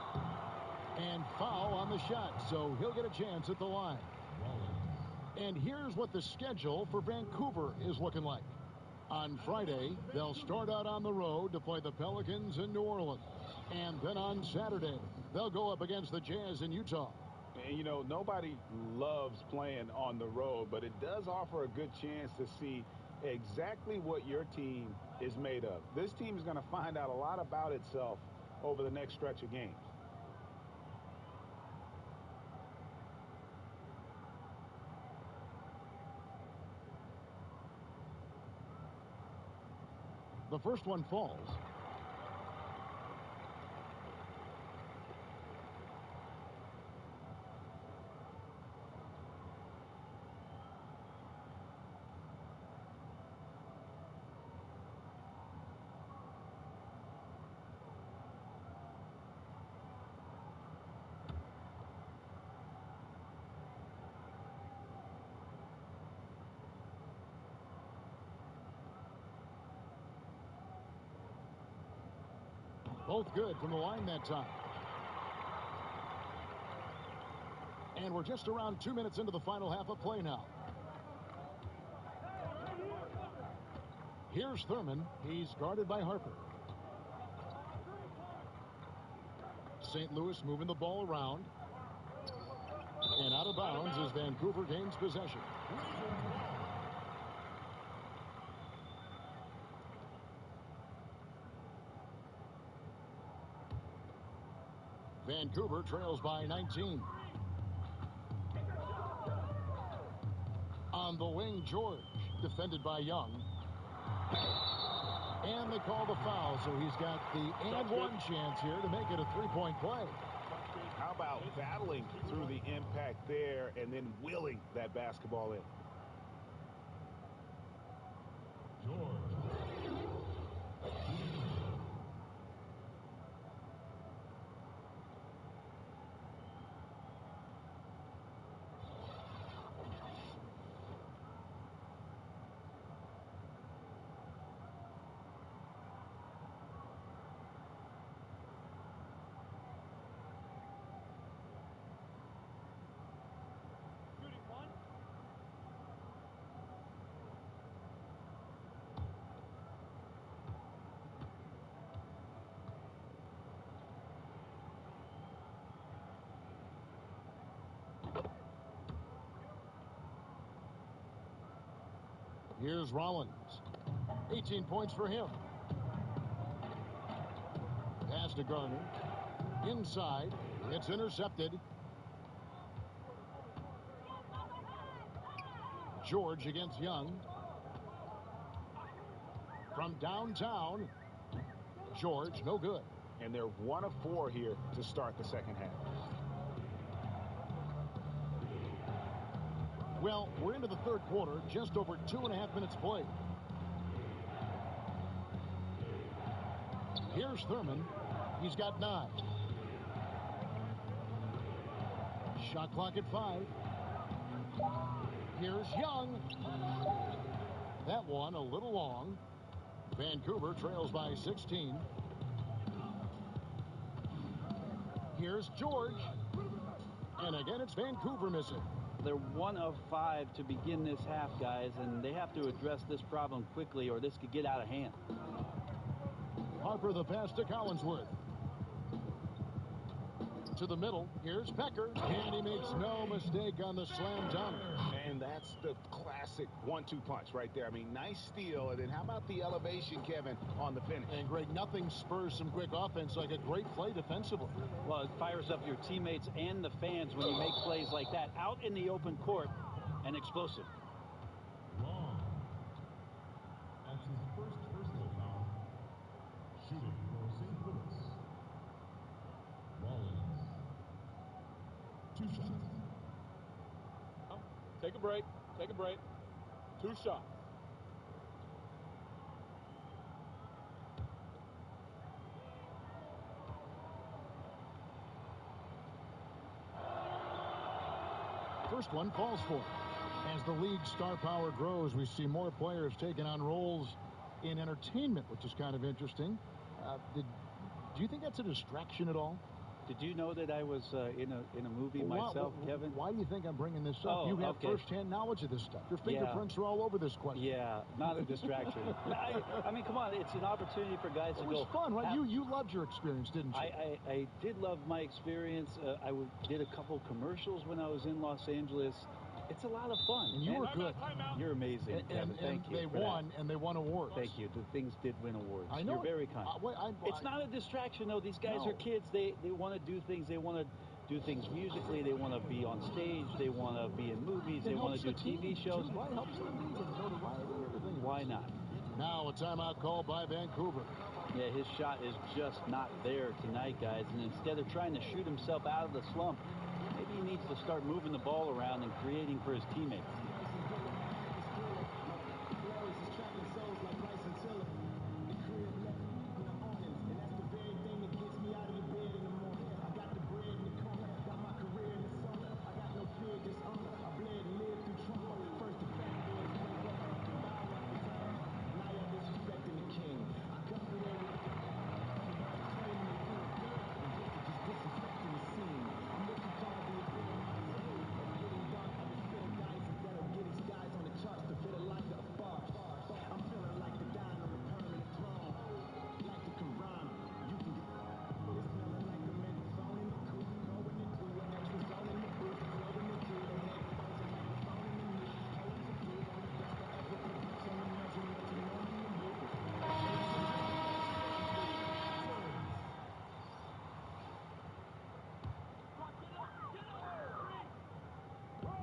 And foul on the shot. So he'll get a chance at the line. And here's what the schedule for Vancouver is looking like. On Friday, they'll start out on the road to play the Pelicans in New Orleans. And then on Saturday, they'll go up against the Jazz in Utah. And, you know, nobody loves playing on the road, but it does offer a good chance to see exactly what your team is made of. This team is going to find out a lot about itself over the next stretch of games. The first one falls. Both good from the line that time. And we're just around 2 minutes into the final half of play now. Here's Thurman. He's guarded by Harper. St. Louis moving the ball around. And out of bounds as Vancouver gains possession. Vancouver trails by 19. On the wing, George, defended by Young. And they call the foul, so he's got the and one chance here to make it a three-point play. How about battling through the impact there and then willing that basketball in? George. Here's Rollins. 18 points for him. Pass to Garner. Inside. It's intercepted. George against Young. From downtown. George, no good. And they're 1 of 4 here to start the second half. Well, we're into the third quarter, just over 2.5 minutes played. Here's Thurman. He's got 9. Shot clock at 5. Here's Young. That one a little long. Vancouver trails by 16. Here's George. And again, it's Vancouver missing. They're 1 of 5 to begin this half, guys, and they have to address this problem quickly or this could get out of hand. Harper the pass to Collinsworth. to the middle. Here's Becker, and he makes no mistake on the slam dunk. And that's the classic 1-2 punch right there. I mean, nice steal. And then how about the elevation, Kevin, on the finish? And, Greg, nothing spurs some quick offense like a great play defensively. Well, it fires up your teammates and the fans when you make plays like that out in the open court and explosive. Long. That's his first personal foul. Shooting for St. Louis. Rollins. 2 shots. Take a break. Take a break. 2 shots. First one falls for it. As the league's star power grows, we see more players taking on roles in entertainment, which is kind of interesting. Do you think that's a distraction at all? Did you know that I was in a movie myself, Kevin? Why do you think I'm bringing this up? You have firsthand knowledge of this stuff. Your fingerprints are all over this question. Yeah, not a distraction. I mean, come on, it's an opportunity for guys to go. It was fun, right? You loved your experience, didn't you? I did love my experience. Did a couple commercials when I was in Los Angeles. It's a lot of fun. And you were good. You're amazing, Kevin. Thank you. They won, and they won awards. Thank you. The things did win awards. I know. You're very kind. It's not a distraction, though. These guys are kids. They want to do things. They want to do things musically. They want to be on stage. They want to be in movies. They want to do TV shows. Why helps the league and the notoriety and everything? Why not? Now a timeout call by Vancouver. Yeah, his shot is just not there tonight, guys. And instead of trying to shoot himself out of the slump, maybe he needs to start moving the ball around and creating for his teammates.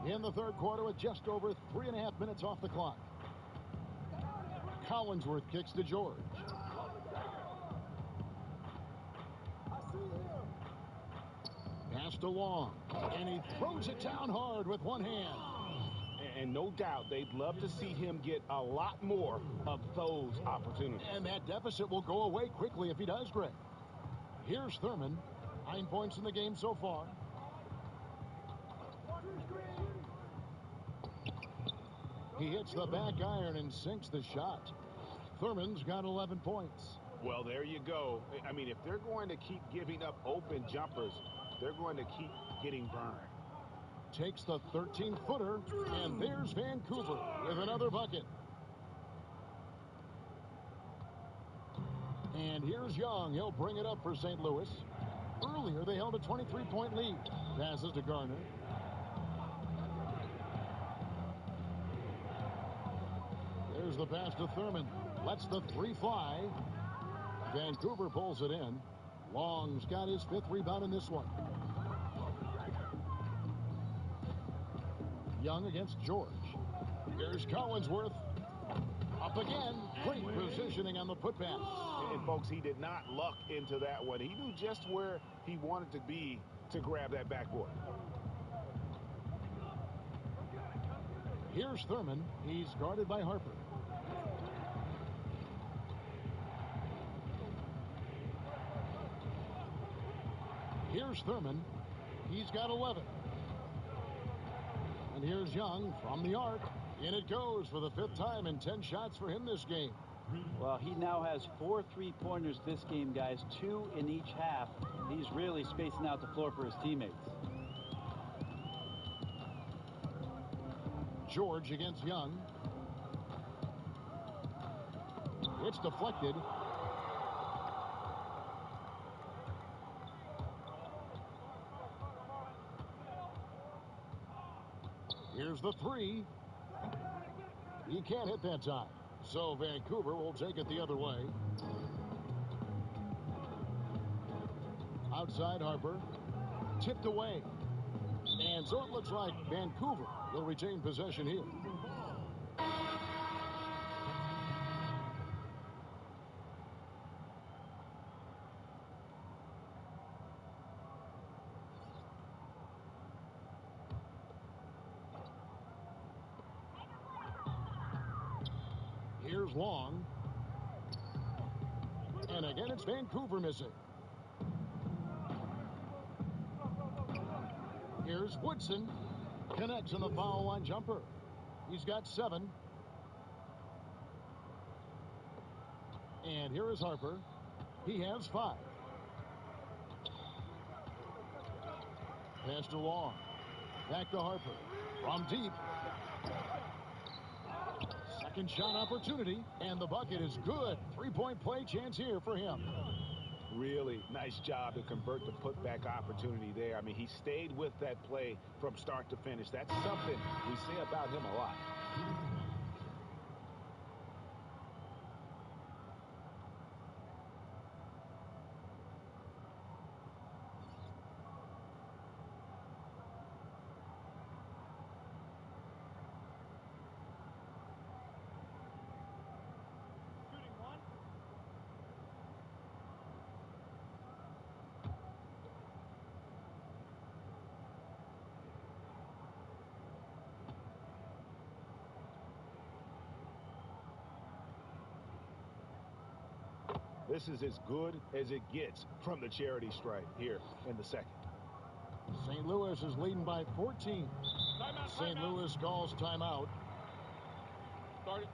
In the third quarter with just over 3.5 minutes off the clock. Collinsworth kicks to George. Passed along, and he throws it down hard with one hand. And no doubt they'd love to see him get a lot more of those opportunities. And that deficit will go away quickly if he does, Greg. Here's Thurman. 9 points in the game so far. He hits the back iron and sinks the shot. Thurman's got 11 points. Well, there you go. I mean, if they're going to keep giving up open jumpers, they're going to keep getting burned. Takes the 13-footer, and there's Vancouver with another bucket. And here's Young. He'll bring it up for St. Louis. Earlier, they held a 23-point lead. Passes to Garner. There's the pass to Thurman. Lets the three fly. Vancouver pulls it in. Long's got his 5th rebound in this one. Young against George. Here's Collinsworth. Up again. Great positioning on the putback. And, folks, he did not luck into that one. He knew just where he wanted to be to grab that backboard. Here's Thurman. He's guarded by Harper. Here's Thurman. He's got 11. And here's Young from the arc. In it goes for the 5th time and 10 shots for him this game. Well, he now has 4 3-pointers this game, guys. 2 in each half. He's really spacing out the floor for his teammates. George against Young. It's deflected. Here's the three. He can't hit that time. So Vancouver will take it the other way. Outside Harper. Tipped away. And so it looks like Vancouver will retain possession here. Here's Long. And again, it's Vancouver missing. Here's Woodson. Connects on the foul line jumper. He's got 7. And here is Harper. He has 5. Pass to Long. Back to Harper. From deep. Second shot opportunity. And the bucket is good. 3-point play chance here for him. Really nice job to convert the putback opportunity there. I mean, he stayed with that play from start to finish. That's something we say about him a lot. This is as good as it gets from the charity stripe here in the second. St. Louis is leading by 14. St. Louis calls timeout. Start it.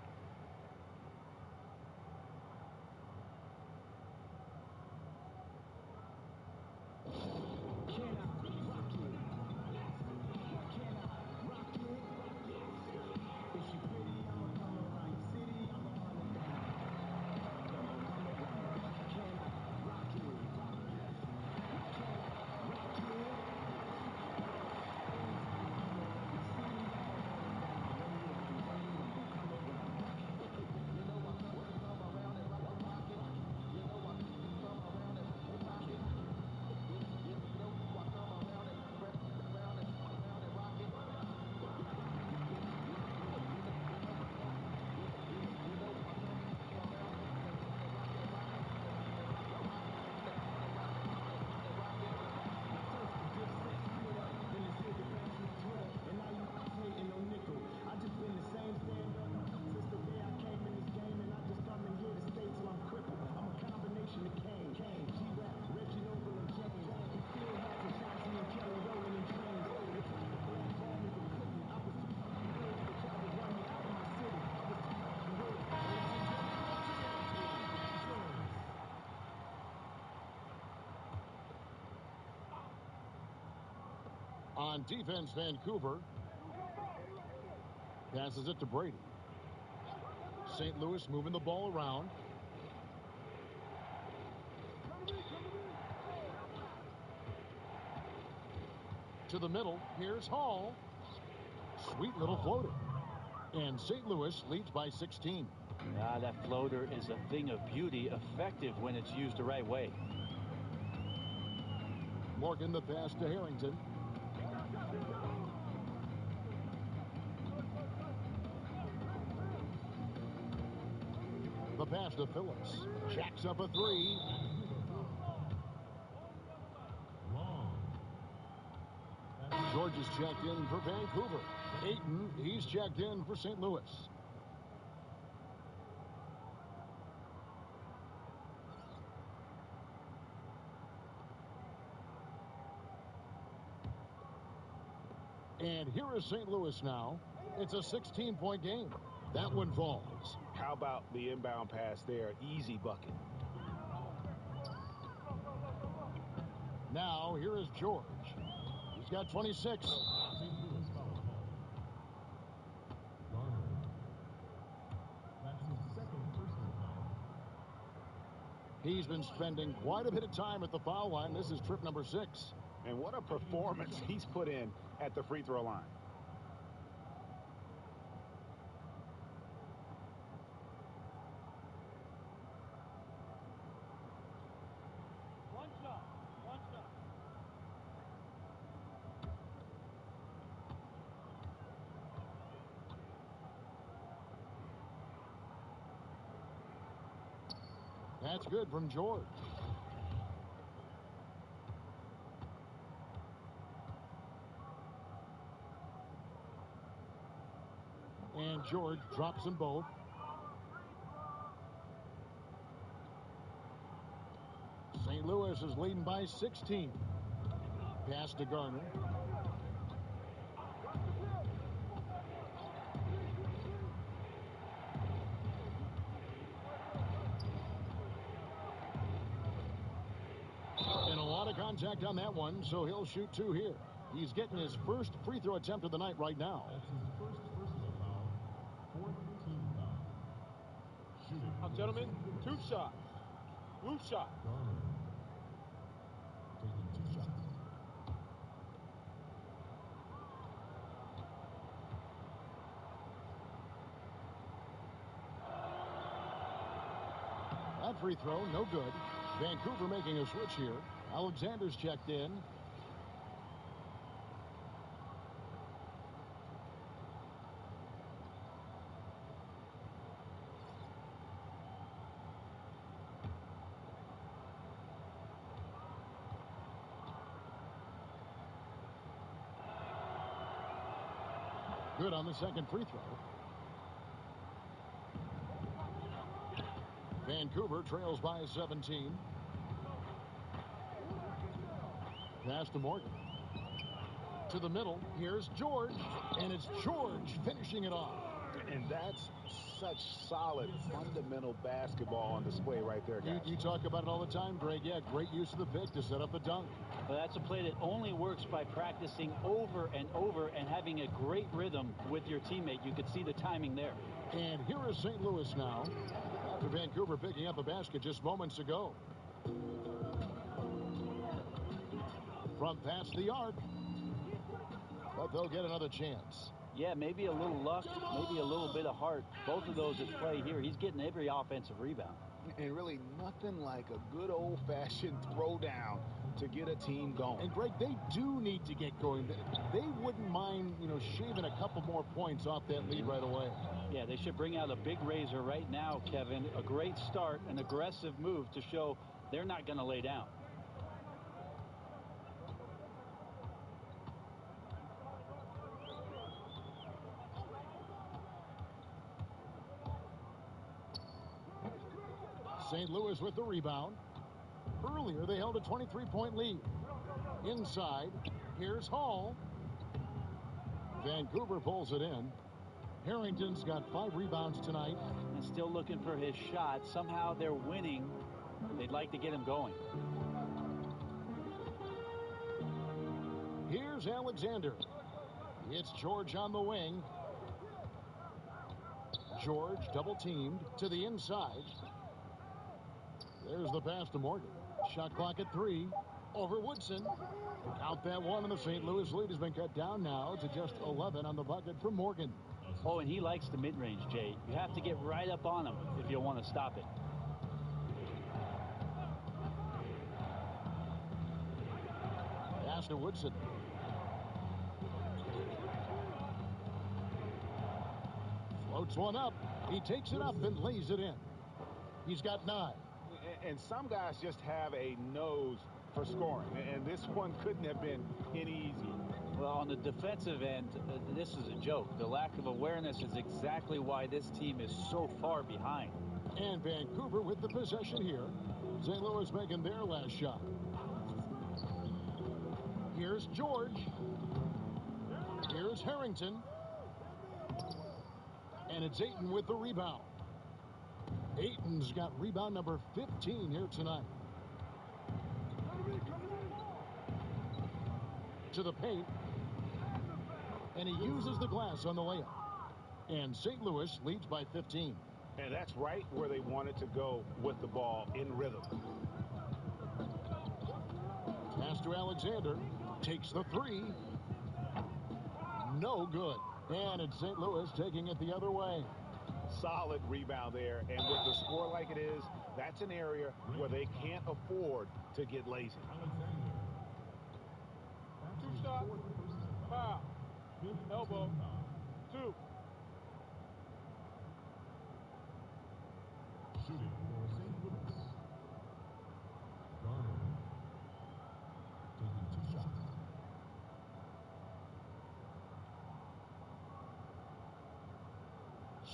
On defense, Vancouver passes it to Brady. St. Louis moving the ball around. To the middle. Here's Hall. Sweet little floater. And St. Louis leads by 16. That floater is a thing of beauty, effective when it's used the right way. Morgan the pass to Harrington. The pass to Phillips. Jacks up a 3. George is checked in for Vancouver. Ayton, he's checked in for St. Louis. And here is St. Louis now. It's a 16-point game. That one falls. How about the inbound pass there? Easy bucket. Now, here is George. He's got 26. He's been spending quite a bit of time at the foul line. This is trip number 6. And what a performance he's put in at the free throw line. That's good from George. And George drops them both. St. Louis is leading by 16. Pass to Garner. And a lot of contact on that one, so he'll shoot 2 here. He's getting his first free throw attempt of the night right now. That's his first personal foul, 4th team foul. Shooting. Now, gentlemen, 2 shots. Blue shot. Garner taking 2 shots. That free throw, no good. Vancouver making a switch here. Alexander's checked in. Good on the second free throw. Vancouver trails by 17. Pass to Morgan. To the middle. Here's George. And it's George finishing it off. And that's such solid, fundamental basketball on display right there, guys. You talk about it all the time, Greg. Yeah, great use of the pick to set up the dunk. But that's a play that only works by practicing over and over and having a great rhythm with your teammate. You could see the timing there. And here is St. Louis now, after Vancouver picking up a basket just moments ago. From past the arc. But they'll get another chance. Yeah, maybe a little luck, maybe a little bit of heart. Both of those at play here. He's getting every offensive rebound. And really nothing like a good old-fashioned throwdown to get a team going. And, Greg, they do need to get going. They wouldn't mind, shaving a couple more points off that lead right away. Yeah, they should bring out a big razor right now, Kevin. A great start, an aggressive move to show they're not going to lay down. St. Louis with the rebound. Earlier, they held a 23-point lead. Inside, here's Hall. Vancouver pulls it in. Harrington's got 5 rebounds tonight. And still looking for his shot. Somehow they're winning. They'd like to get him going. Here's Alexander. It's George on the wing. George double-teamed to the inside. There's the pass to Morgan. Shot clock at 3. Over Woodson. Count that one, and the St. Louis lead has been cut down now to just 11 on the bucket from Morgan. Oh, and he likes the mid-range, Jay. You have to get right up on him if you want to stop it. Pass to Woodson. Floats one up. He takes it up and lays it in. He's got 9. And some guys just have a nose for scoring, and this one couldn't have been any easier. Well, on the defensive end, this is a joke. The lack of awareness is exactly why this team is so far behind. And Vancouver with the possession here. St. Louis making their last shot. Here's George. Here's Harrington. And it's Ayton with the rebound. Ayton's got rebound number 15 here tonight. To the paint. And he uses the glass on the layup. And St. Louis leads by 15. And that's right where they wanted to go with the ball, in rhythm. Pass to Alexander. Takes the 3. No good. And it's St. Louis taking it the other way. Solid rebound there. And with the score like it is, that's an area where they can't afford to get lazy. Alexander. 2 shots. Foul. Elbow. 2. Shooting for St. Louis.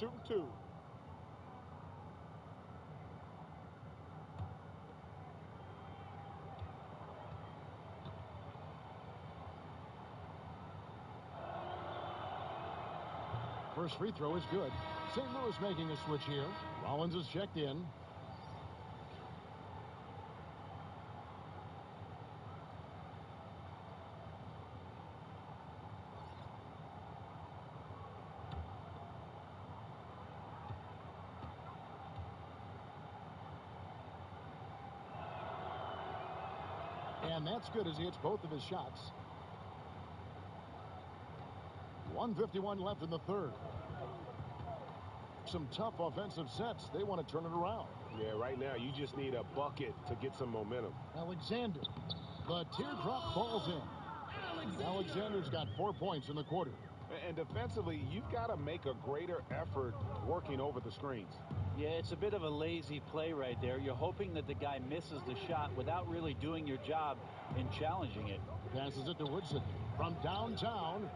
shooting 2. First free throw is good. St. Louis making a switch here. Rollins is checked in. And that's good as he hits both of his shots. 1:51 left in the third. Some tough offensive sets. They want to turn it around. Yeah, right now you just need a bucket to get some momentum. Alexander. The teardrop falls in. Alexander's got 4 points in the quarter. And defensively, you've got to make a greater effort working over the screens. Yeah, it's a bit of a lazy play right there. You're hoping that the guy misses the shot without really doing your job in challenging it. Passes it to Woodson. From downtown.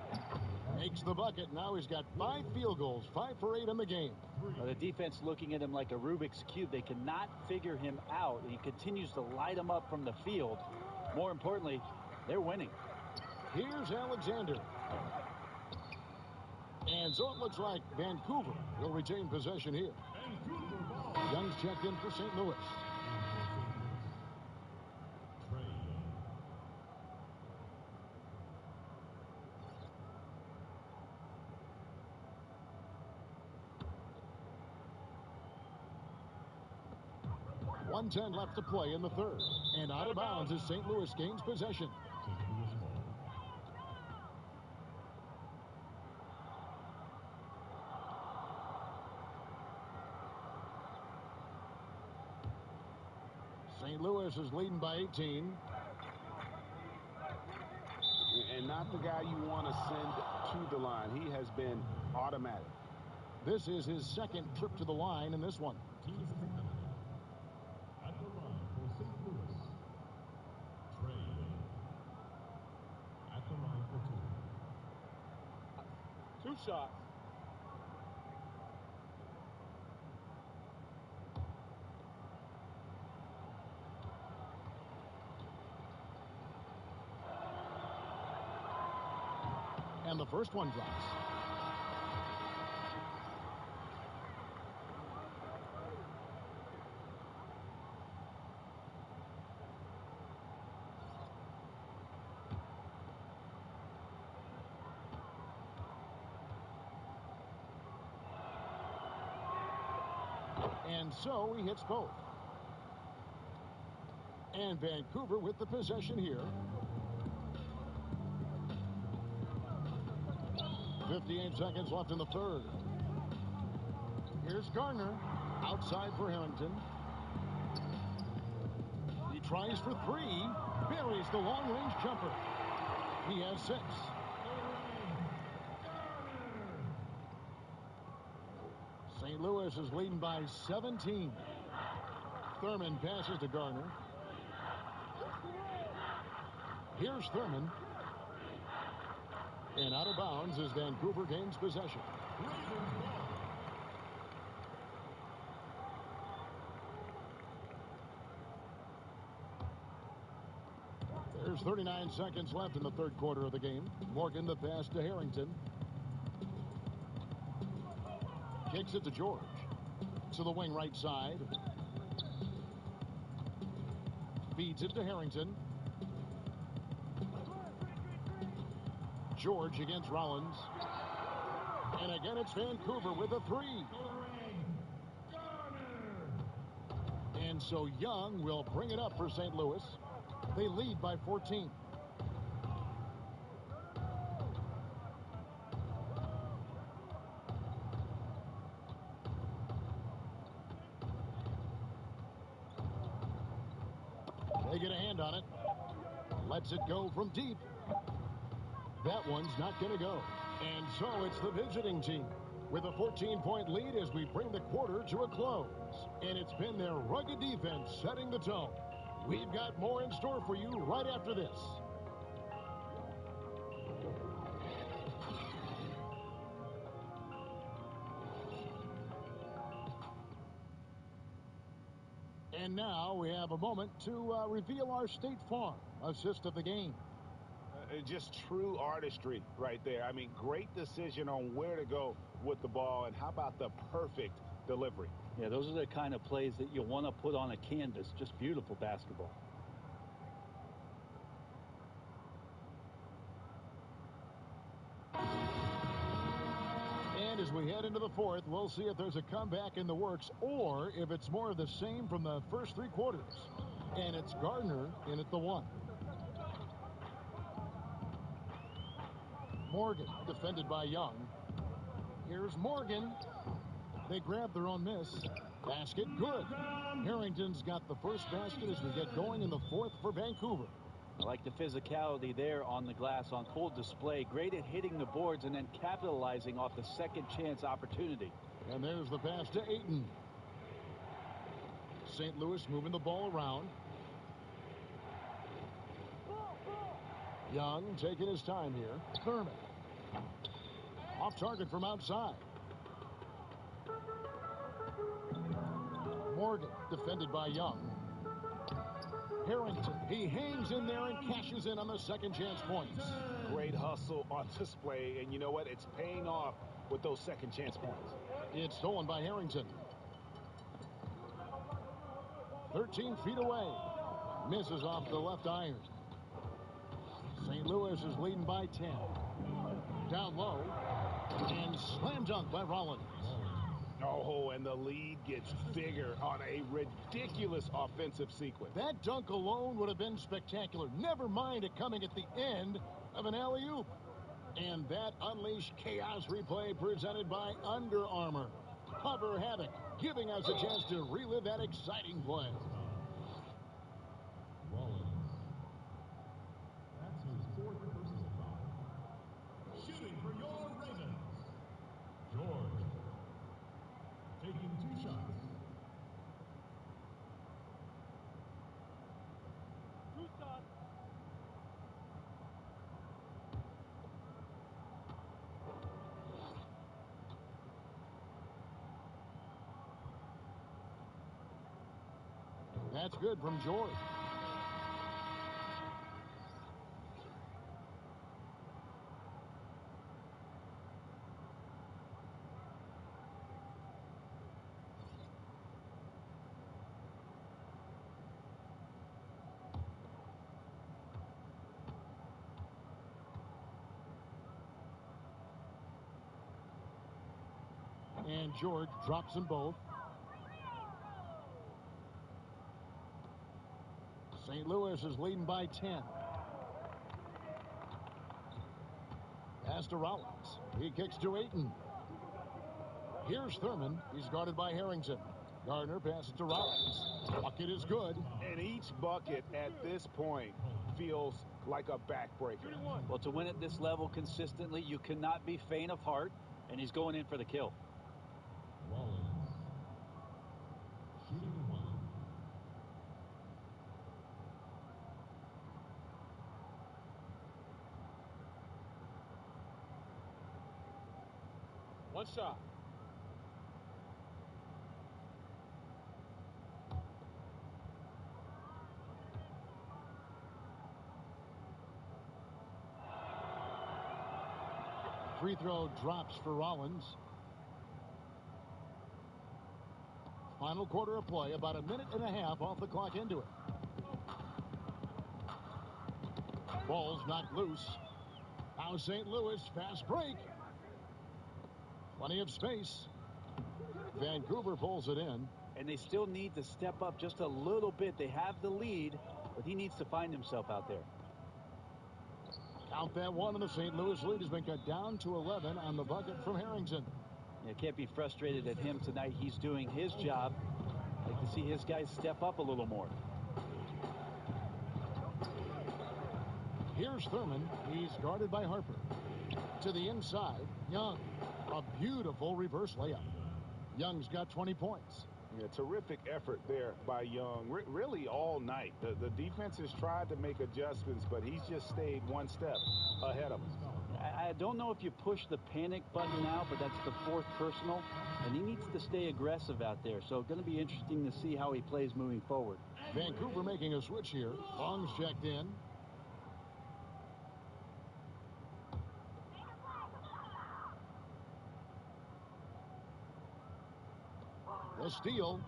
Makes the bucket. Now he's got 5 field goals, 5 for 8 in the game. The defense looking at him like a Rubik's Cube. They cannot figure him out, and he continues to light them up from the field. More importantly, they're winning. Here's Alexander. And so it looks like Vancouver will retain possession here. Young's checked in for St. Louis. .110 left to play in the third. And out of bounds as St. Louis gains possession. St. Louis is leading by 18. And not the guy you want to send to the line. He has been automatic. This is his second trip to the line in this one. At the line for St. Louis, Trey Young. At the line for 2. 2 shots. And the first one drops. And so he hits both. And Vancouver with the possession here. 58 seconds left in the third. Here's Garner. Outside for Harrington. He tries for 3. Buries the long-range jumper. He has 6. St. Louis is leading by 17. Thurman passes to Garner. Here's Thurman. And out of bounds as Vancouver gains possession. There's 39 seconds left in the third quarter of the game. Morgan the pass to Harrington. Kicks it to George. To the wing right side. Feeds it to Harrington. George against Rollins. And again, it's Vancouver with a 3. And so Young will bring it up for St. Louis. They lead by 14. They get a hand on it. Lets it go from deep. That one's not going to go. And so it's the visiting team with a 14-point lead as we bring the quarter to a close. And it's been their rugged defense setting the tone. We've got more in store for you right after this. And now we have a moment to reveal our State Farm assist of the game. Just true artistry right there. I mean, great decision on where to go with the ball, and how about the perfect delivery? Yeah, those are the kind of plays that you want to put on a canvas. Just beautiful basketball. And as we head into the fourth, we'll see if there's a comeback in the works or if it's more of the same from the first three quarters. And it's Gardner in at the one. Morgan defended by Young. Here's Morgan. They grab their own miss. Basket good. Harrington's got the first basket as we get going in the fourth for Vancouver. I like the physicality there on the glass on full display. Great at hitting the boards and then capitalizing off the second chance opportunity. And there's the pass to Ayton. St. Louis moving the ball around. Young taking his time here. Thurman. Off target from outside. Morgan defended by Young. Harrington, he hangs in there and cashes in on the second chance points. Great hustle on display, and you know what? It's paying off with those second chance points. It's stolen by Harrington. 13 feet away. Misses off the left iron. St. Louis is leading by 10. Down low. And slam dunk by Rollins. Oh, and the lead gets bigger on a ridiculous offensive sequence. That dunk alone would have been spectacular. Never mind it coming at the end of an alley-oop. And that unleashed chaos replay presented by Under Armour. Cover Havoc, giving us a chance to relive that exciting play. Rollins. That's his fourth personal foul. Shooting for your Ravens. George. Taking 2 shots. 2 shots. That's good from George. And George drops them both. St. Louis is leading by 10. Pass to Rollins. He kicks to Ayton. Here's Thurman. He's guarded by Harrington. Gardner passes to Rollins. Bucket is good. And each bucket at this point feels like a backbreaker. Well, to win at this level consistently, you cannot be faint of heart, and he's going in for the kill. Rollins. Shooting 1. One shot. Free throw drops for Rollins. Final quarter of play, about a minute and a half off the clock into it. Ball's knocked loose. Now St. Louis, fast break. Plenty of space. Vancouver pulls it in. And they still need to step up just a little bit. They have the lead, but he needs to find himself out there. Count that one, and the St. Louis lead has been cut down to 11 on the bucket from Harrington. You can't be frustrated at him tonight. He's doing his job. I'd like to see his guys step up a little more. Here's Thurman. He's guarded by Harper. To the inside, Young. A beautiful reverse layup. Young's got 20 points. Yeah, terrific effort there by Young, really all night. The defense has tried to make adjustments, but he's just stayed one step ahead of them. I don't know if you push the panic button now, but that's the 4th personal, and he needs to stay aggressive out there. So going to be interesting to see how he plays moving forward. Vancouver making a switch here. Long's checked in. The steal.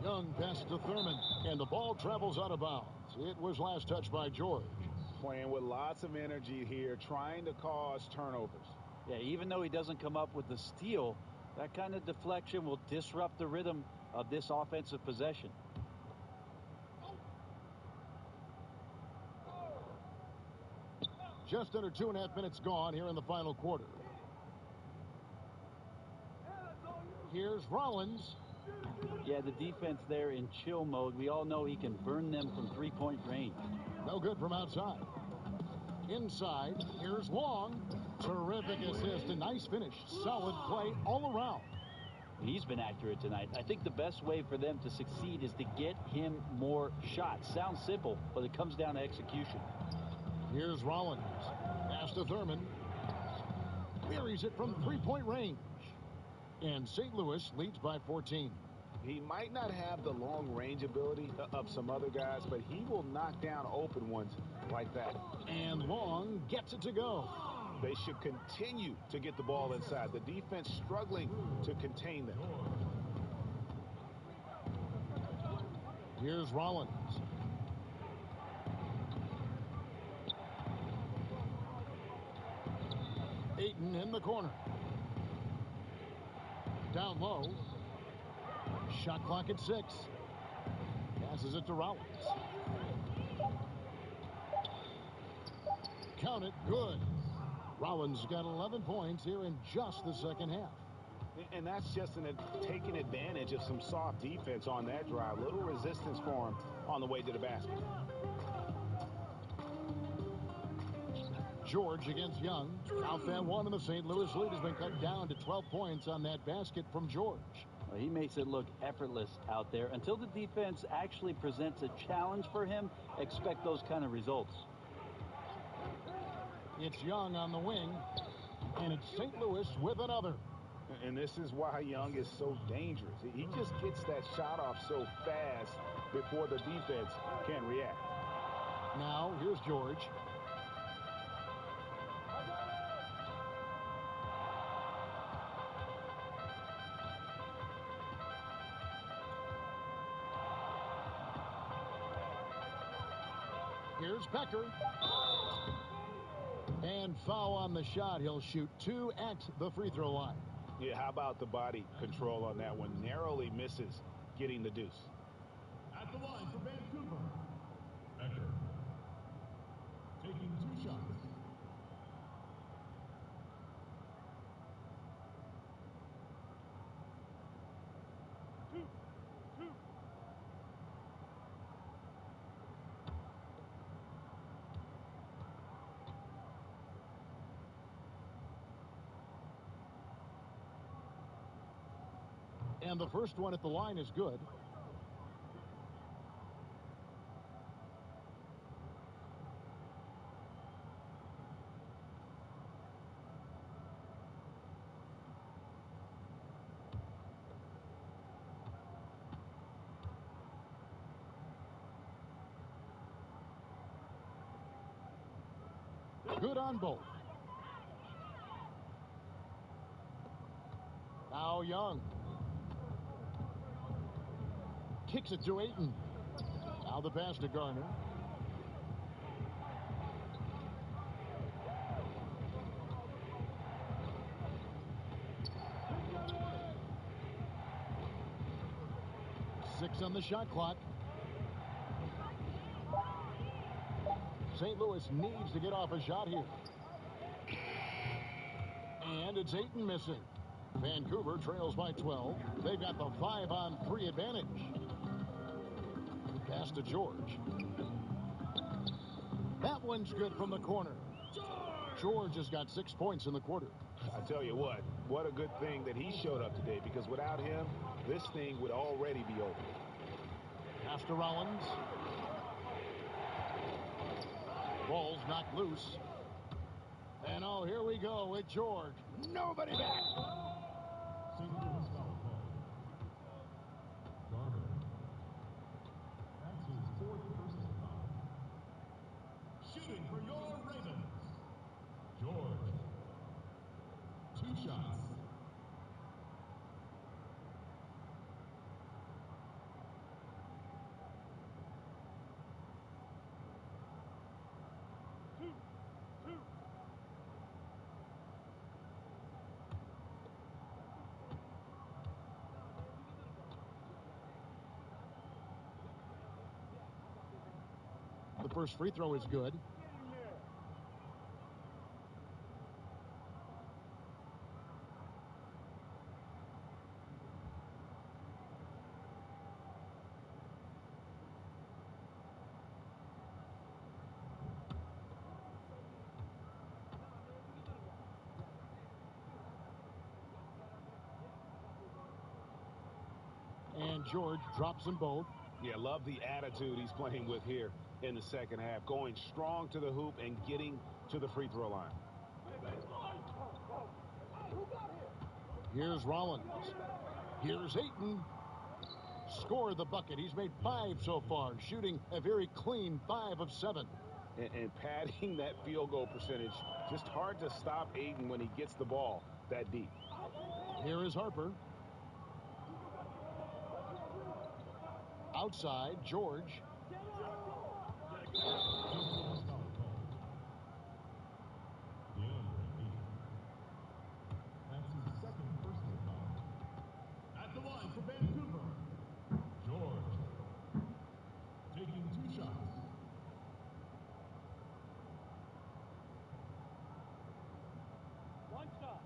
Young passes to Thurman, and the ball travels out of bounds. It was last touched by George. Playing with lots of energy here, trying to cause turnovers. Yeah, even though he doesn't come up with the steal, that kind of deflection will disrupt the rhythm of this offensive possession. Just under 2.5 minutes gone here in the final quarter. Here's Rollins. Yeah, the defense there in chill mode. We all know he can burn them from 3-point range. No good from outside. Inside, here's Long. Terrific assist, a nice finish. Solid play all around. He's been accurate tonight. I think the best way for them to succeed is to get him more shots. Sounds simple, but it comes down to execution. Here's Rollins. Pass to Thurman. Buries it from 3-point range. And St. Louis leads by 14. He might not have the long range ability of some other guys, but he will knock down open ones like that. And Long gets it to go. They should continue to get the ball inside. The defense struggling to contain them. Here's Rollins. Ayton in the corner. Down low. Shot clock at 6. Passes it to Rollins. Count it. Good. Rollins got 11 points here in just the second half. And that's just taking advantage of some soft defense on that drive. Little resistance for him on the way to the basket. George against Young. Count that one, and the St. Louis lead has been cut down to 12 points on that basket from George. Well, he makes it look effortless out there. Until the defense actually presents a challenge for him, expect those kind of results. It's Young on the wing, and it's St. Louis with another. And this is why Young is so dangerous. He just gets that shot off so fast before the defense can react. Now, here's George. Here's Becker. And foul on the shot. He'll shoot 2 at the free throw line. Yeah, how about the body control on that one? Narrowly misses getting the deuce. At the line for Vancouver, Becker. Taking 2 shots. And the first one at the line is good. Good on both. Now Young. Kicks it to Ayton. Now the pass to Garner. Six on the shot clock. St. Louis needs to get off a shot here. And it's Ayton missing. Vancouver trails by 12. They've got the 5-on-3 advantage. Pass to George. That one's good from the corner. George has got 6 points in the quarter. I tell you what a good thing that he showed up today, because without him, this thing would already be over. Pass to Rollins. Ball's knocked loose. And oh, here we go with George. Nobody back. St. Louis foul call. Garner. That's his 4th personal foul. Shooting for your Ravens. George. 2 shots. The first free throw is good. And George drops them both. Yeah, love the attitude he's playing with here in the second half. Going strong to the hoop and getting to the free throw line. Here's Rollins. Here's Ayton. Score the bucket. He's made 5 so far, shooting a very clean 5 of 7. And padding that field goal percentage. Just hard to stop Ayton when he gets the ball that deep. Here is Harper. Outside, George. That's his 2nd personal foul. At the line for Vancouver, George. Taking 2 shots. One shot.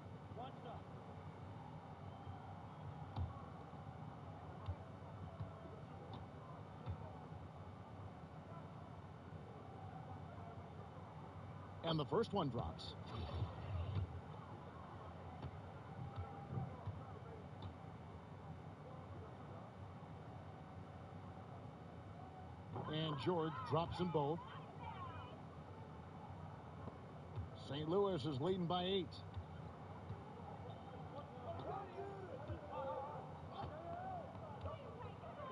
And the first one drops. And George drops them both. St. Louis is leading by 8.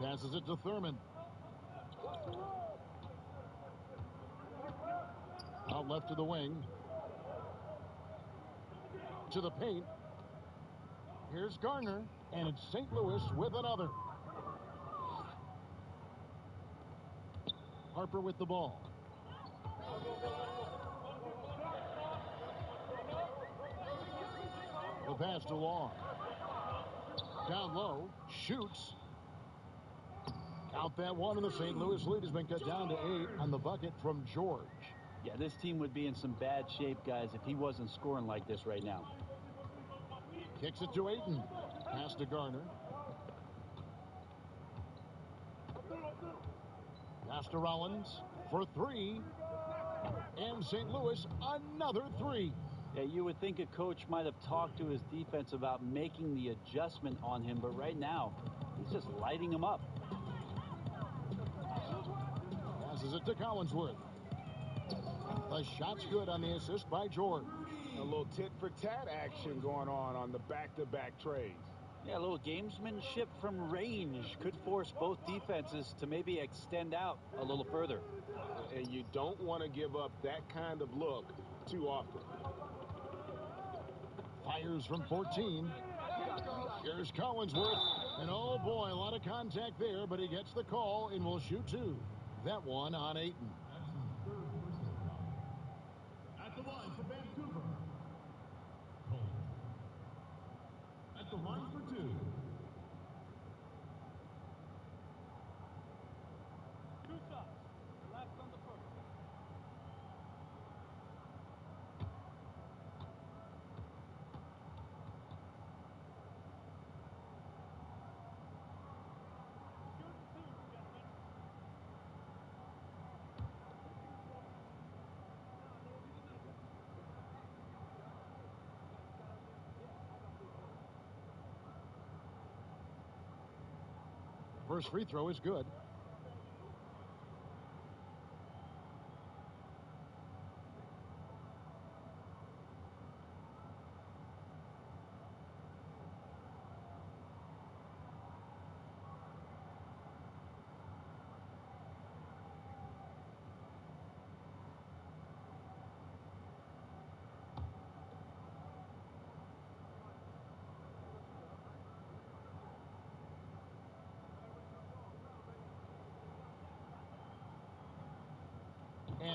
Passes it to Thurman. Out left to the wing. To the paint. Here's Garner. And it's St. Louis with another. Harper with the ball. The pass to Long. Down low. Shoots. Count that one, and the St. Louis lead has been cut down to 8 on the bucket from George. Yeah, this team would be in some bad shape, guys, if he wasn't scoring like this right now. Kicks it to Ayton. Pass to Garner. Pass to Rollins for 3. And St. Louis, another 3. Yeah, you would think a coach might have talked to his defense about making the adjustment on him, but right now, he's just lighting him up. Passes it to Collinsworth. The shot's good on the assist by George. A little tit-for-tat action going on the back-to-back trades. Yeah, a little gamesmanship from range could force both defenses to maybe extend out a little further. And you don't want to give up that kind of look too often. Fires from 14. Here's Collinsworth. And oh boy, a lot of contact there, but he gets the call and will shoot 2. That one on Ayton. That's his 3rd personal foul. At the line for Vancouver, Colt. At the line for 2. 2 shots. Last on the first. First free throw is good.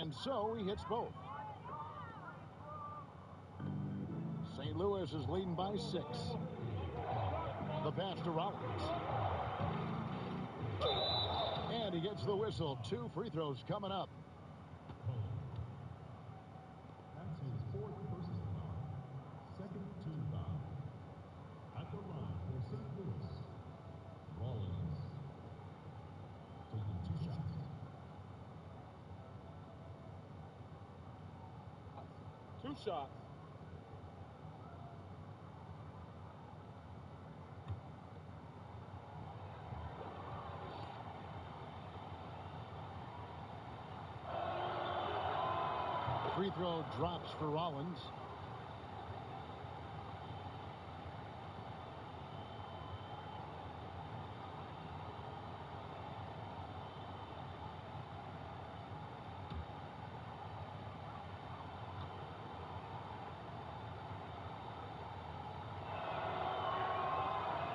And so he hits both. St. Louis is leading by 6. The pass to Rollins. And he gets the whistle. 2 free throws coming up. That's his 4th personal foul. 2nd team foul. At the line for St. Louis, Rollins. Taking 2 shots. Two shots. Free throw drops for Rollins.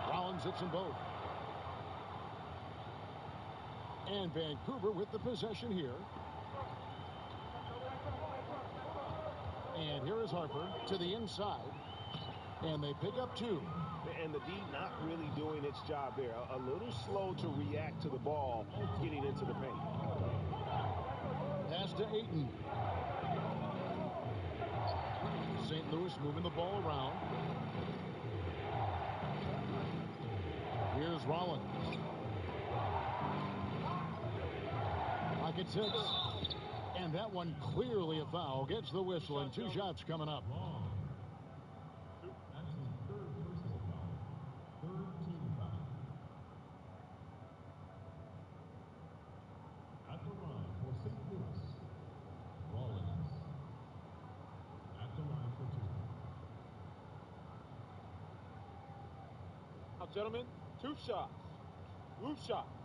Rollins hits them both. And Vancouver with the possession here. And here is Harper to the inside. And they pick up 2. And the D not really doing its job there. A little slow to react to the ball getting into the paint. Pass to Ayton. St. Louis moving the ball around. Here's Rollins. Clock at 6. And that one clearly a foul. Gets the whistle and 2 shots coming up. That's his 3rd personal foul. 3rd team foul. At the line for St. Louis, Rollins. At the line for 2. Now, gentlemen, 2 shots. Loose shots.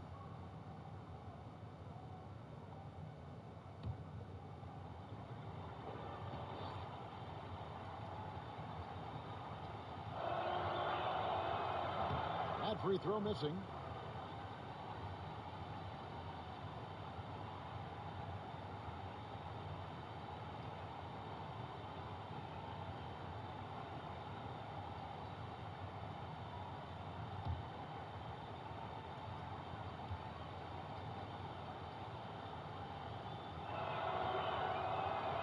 That free throw missing.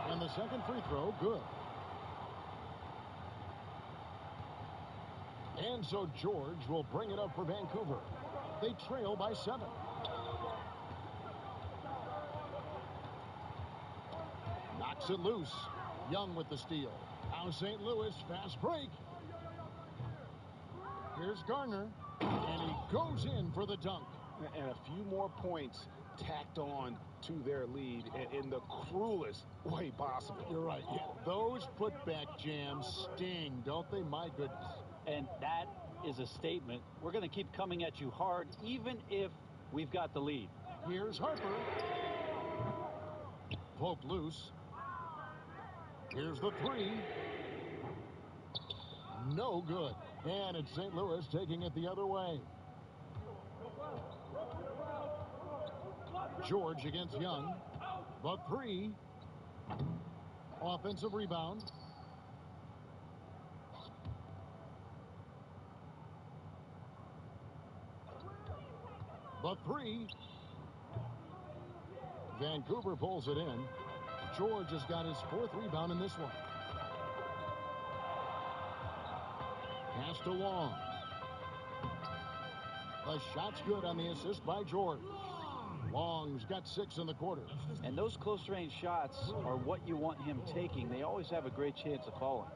And the second free throw, good. And so George will bring it up for Vancouver. They trail by 7. Knocks it loose. Young with the steal. Now St. Louis, fast break. Here's Garner. And he goes in for the dunk. And a few more points tacked on to their lead in the cruelest way possible. You're right. Yeah, those putback jams sting, don't they? My goodness. And that is a statement. We're going to keep coming at you hard, even if we've got the lead. Here's Harper. Poked loose. Here's the 3. No good. And it's St. Louis taking it the other way. George against Young. The 3. Offensive rebound. The 3. Vancouver pulls it in. George has got his 4th rebound in this one. Pass to Long. The shot's good on the assist by George. Long's got 6 in the quarter. And those close-range shots are what you want him taking. They always have a great chance of falling.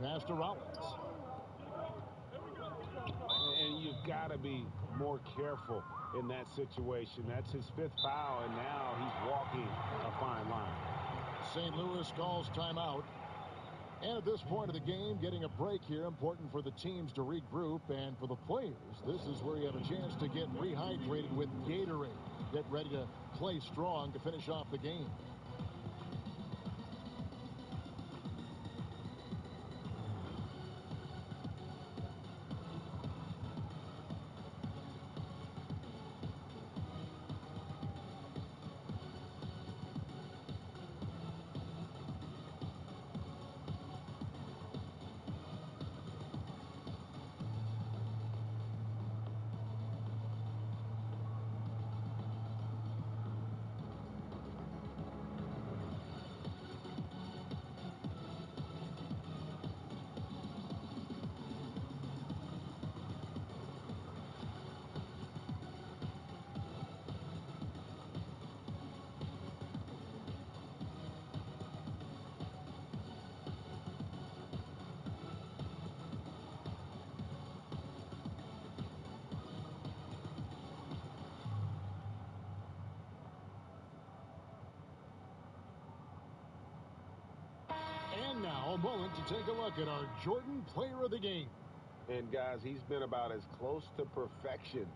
Pass to Rollins. And you've got to be more careful in that situation. That's his 5th foul, and now he's walking a fine line. St. Louis calls timeout. And at this point of the game, getting a break here, important for the teams to regroup. And for the players, this is where you have a chance to get rehydrated with Gatorade. Get ready to play strong to finish off the game. Now, a moment to take a look at our Jordan Player of the Game. And, guys, he's been about as close to perfection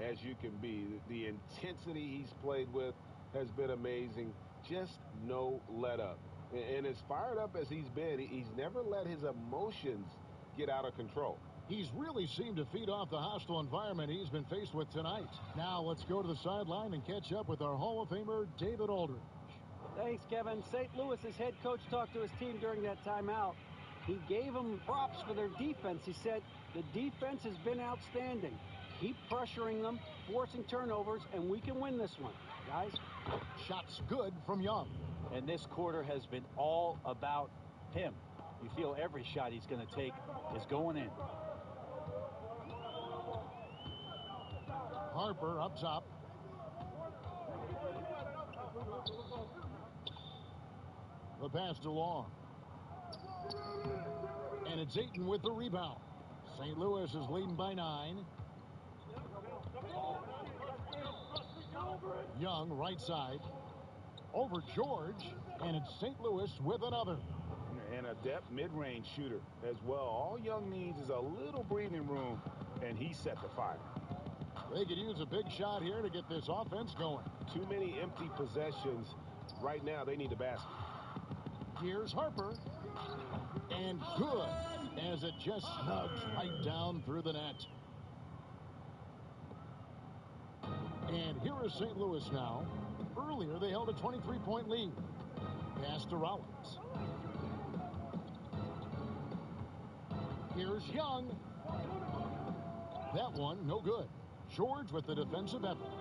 as you can be. The intensity he's played with has been amazing. Just no let up. And as fired up as he's been, he's never let his emotions get out of control. He's really seemed to feed off the hostile environment he's been faced with tonight. Now let's go to the sideline and catch up with our Hall of Famer, David Aldridge. Thanks, Kevin. St. Louis's head coach talked to his team during that timeout. He gave them props for their defense. He said, the defense has been outstanding. Keep pressuring them, forcing turnovers, and we can win this one. Guys? Shots good from Young. And this quarter has been all about him. You feel every shot he's going to take is going in. Harper up top. The pass to Long. And it's Ayton with the rebound. St. Louis is leading by 9. Young, right side. Over George. And it's St. Louis with another. And a depth mid-range shooter as well. All Young needs is a little breathing room, and he set the fire. They could use a big shot here to get this offense going. Too many empty possessions. Right now, they need a basket. Here's Harper. And good, as it just snugs right down through the net. And here is St. Louis now. Earlier, they held a 23-point lead. Pass to Rollins. Here's Young. That one, no good. George with the defensive effort.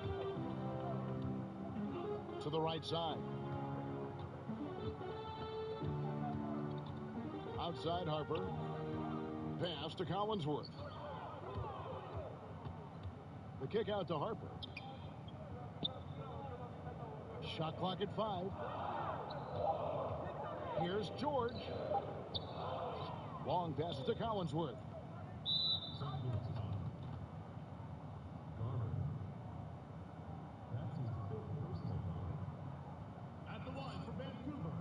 To the right side. Outside Harper. Pass to Collinsworth. The kick out to Harper. Shot clock at 5. Here's George. Long passes to Collinsworth. St. Louis foul. Garber. That's his 5th personal foul. At the line for Vancouver.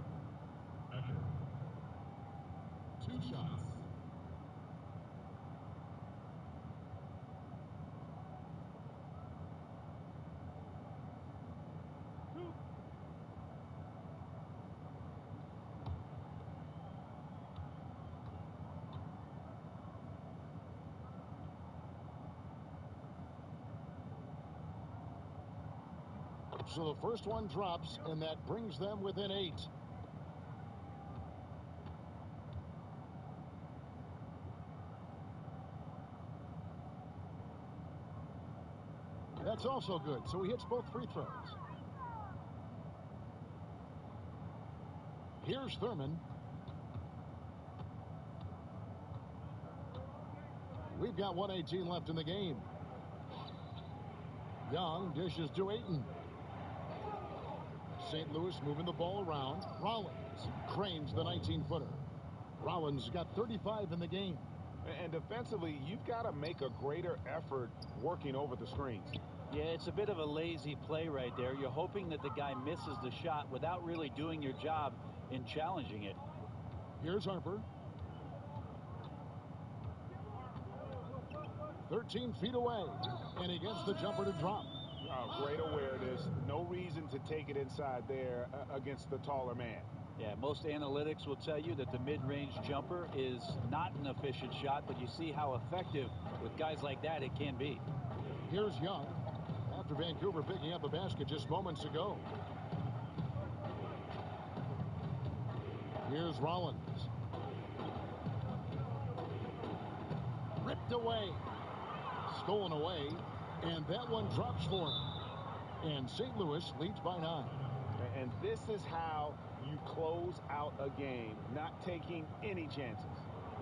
Ecker. 2 shots. So the first one drops, and that brings them within 8. That's also good, so he hits both free throws. Here's Thurman. We've got 1:18 left in the game. Young dishes to Ayton. St. Louis moving the ball around. Rollins cranes the 19-footer. Rollins got 35 in the game. And defensively, you've got to make a greater effort working over the screens. Yeah, it's a bit of a lazy play right there. You're hoping that the guy misses the shot without really doing your job in challenging it. Here's Harper. 13 feet away, and he gets the jumper to drop. Great awareness. No reason to take it inside there against the taller man. Yeah, most analytics will tell you that the mid-range jumper is not an efficient shot, but you see how effective with guys like that it can be. Here's Young after Vancouver picking up a basket just moments ago. Here's Rollins. Ripped away. Stolen away. And that one drops for him. And St. Louis leads by 9. And this is how you close out a game, not taking any chances.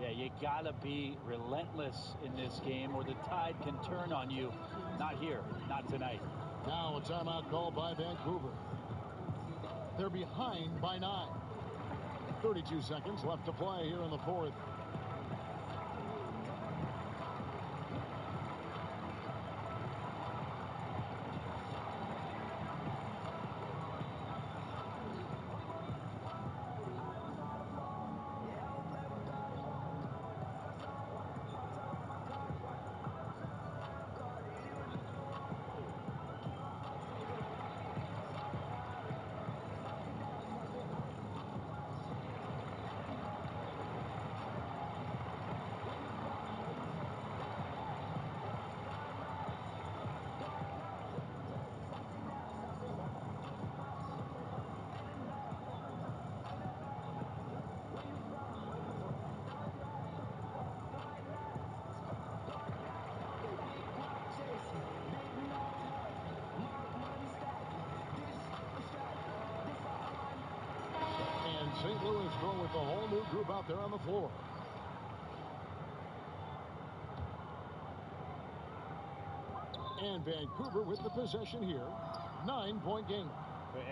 Yeah, you got to be relentless in this game or the tide can turn on you. Not here, not tonight. Now a timeout called by Vancouver. They're behind by 9. 32 seconds left to play here in the 4th. St. Louis go with the whole new group out there on the floor. And Vancouver with the possession here. 9-point game.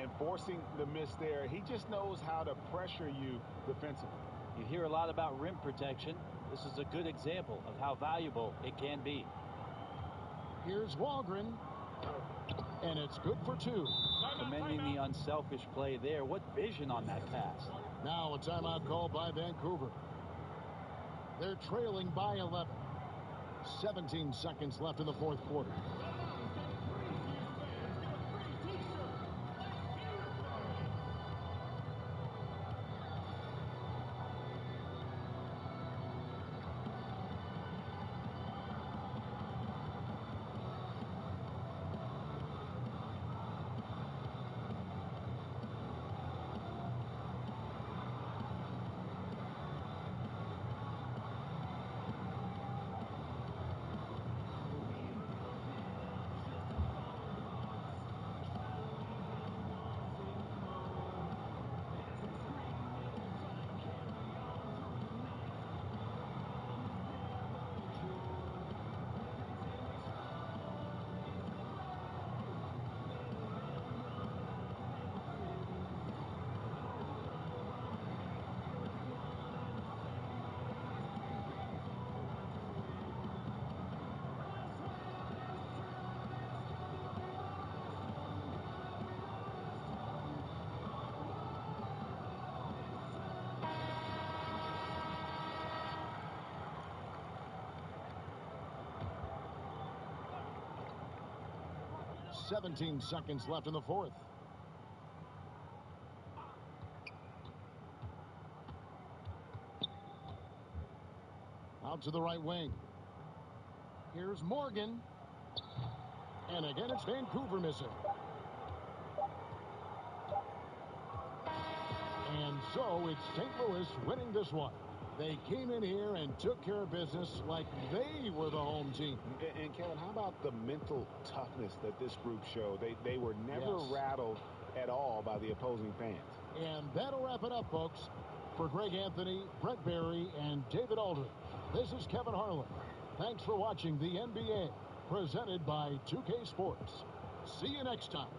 And forcing the miss there, he just knows how to pressure you defensively. You hear a lot about rim protection. This is a good example of how valuable it can be. Here's Wahlgren. And it's good for 2. Commending the unselfish play there. What vision on that pass. Now a timeout called by Vancouver. They're trailing by 11. 17 seconds left in the fourth quarter. .17 seconds left in the fourth. Out to the right wing. Here's Morgan. And again, it's Vancouver missing. And so it's St. Louis winning this one. They came in here and took care of business like they were the home team. And Kevin, how about the mental toughness that this group showed? They were never rattled at all by the opposing fans. And that'll wrap it up, folks. For Greg Anthony, Brett Barry, and David Aldridge, this is Kevin Harlan. Thanks for watching the NBA, presented by 2K Sports. See you next time.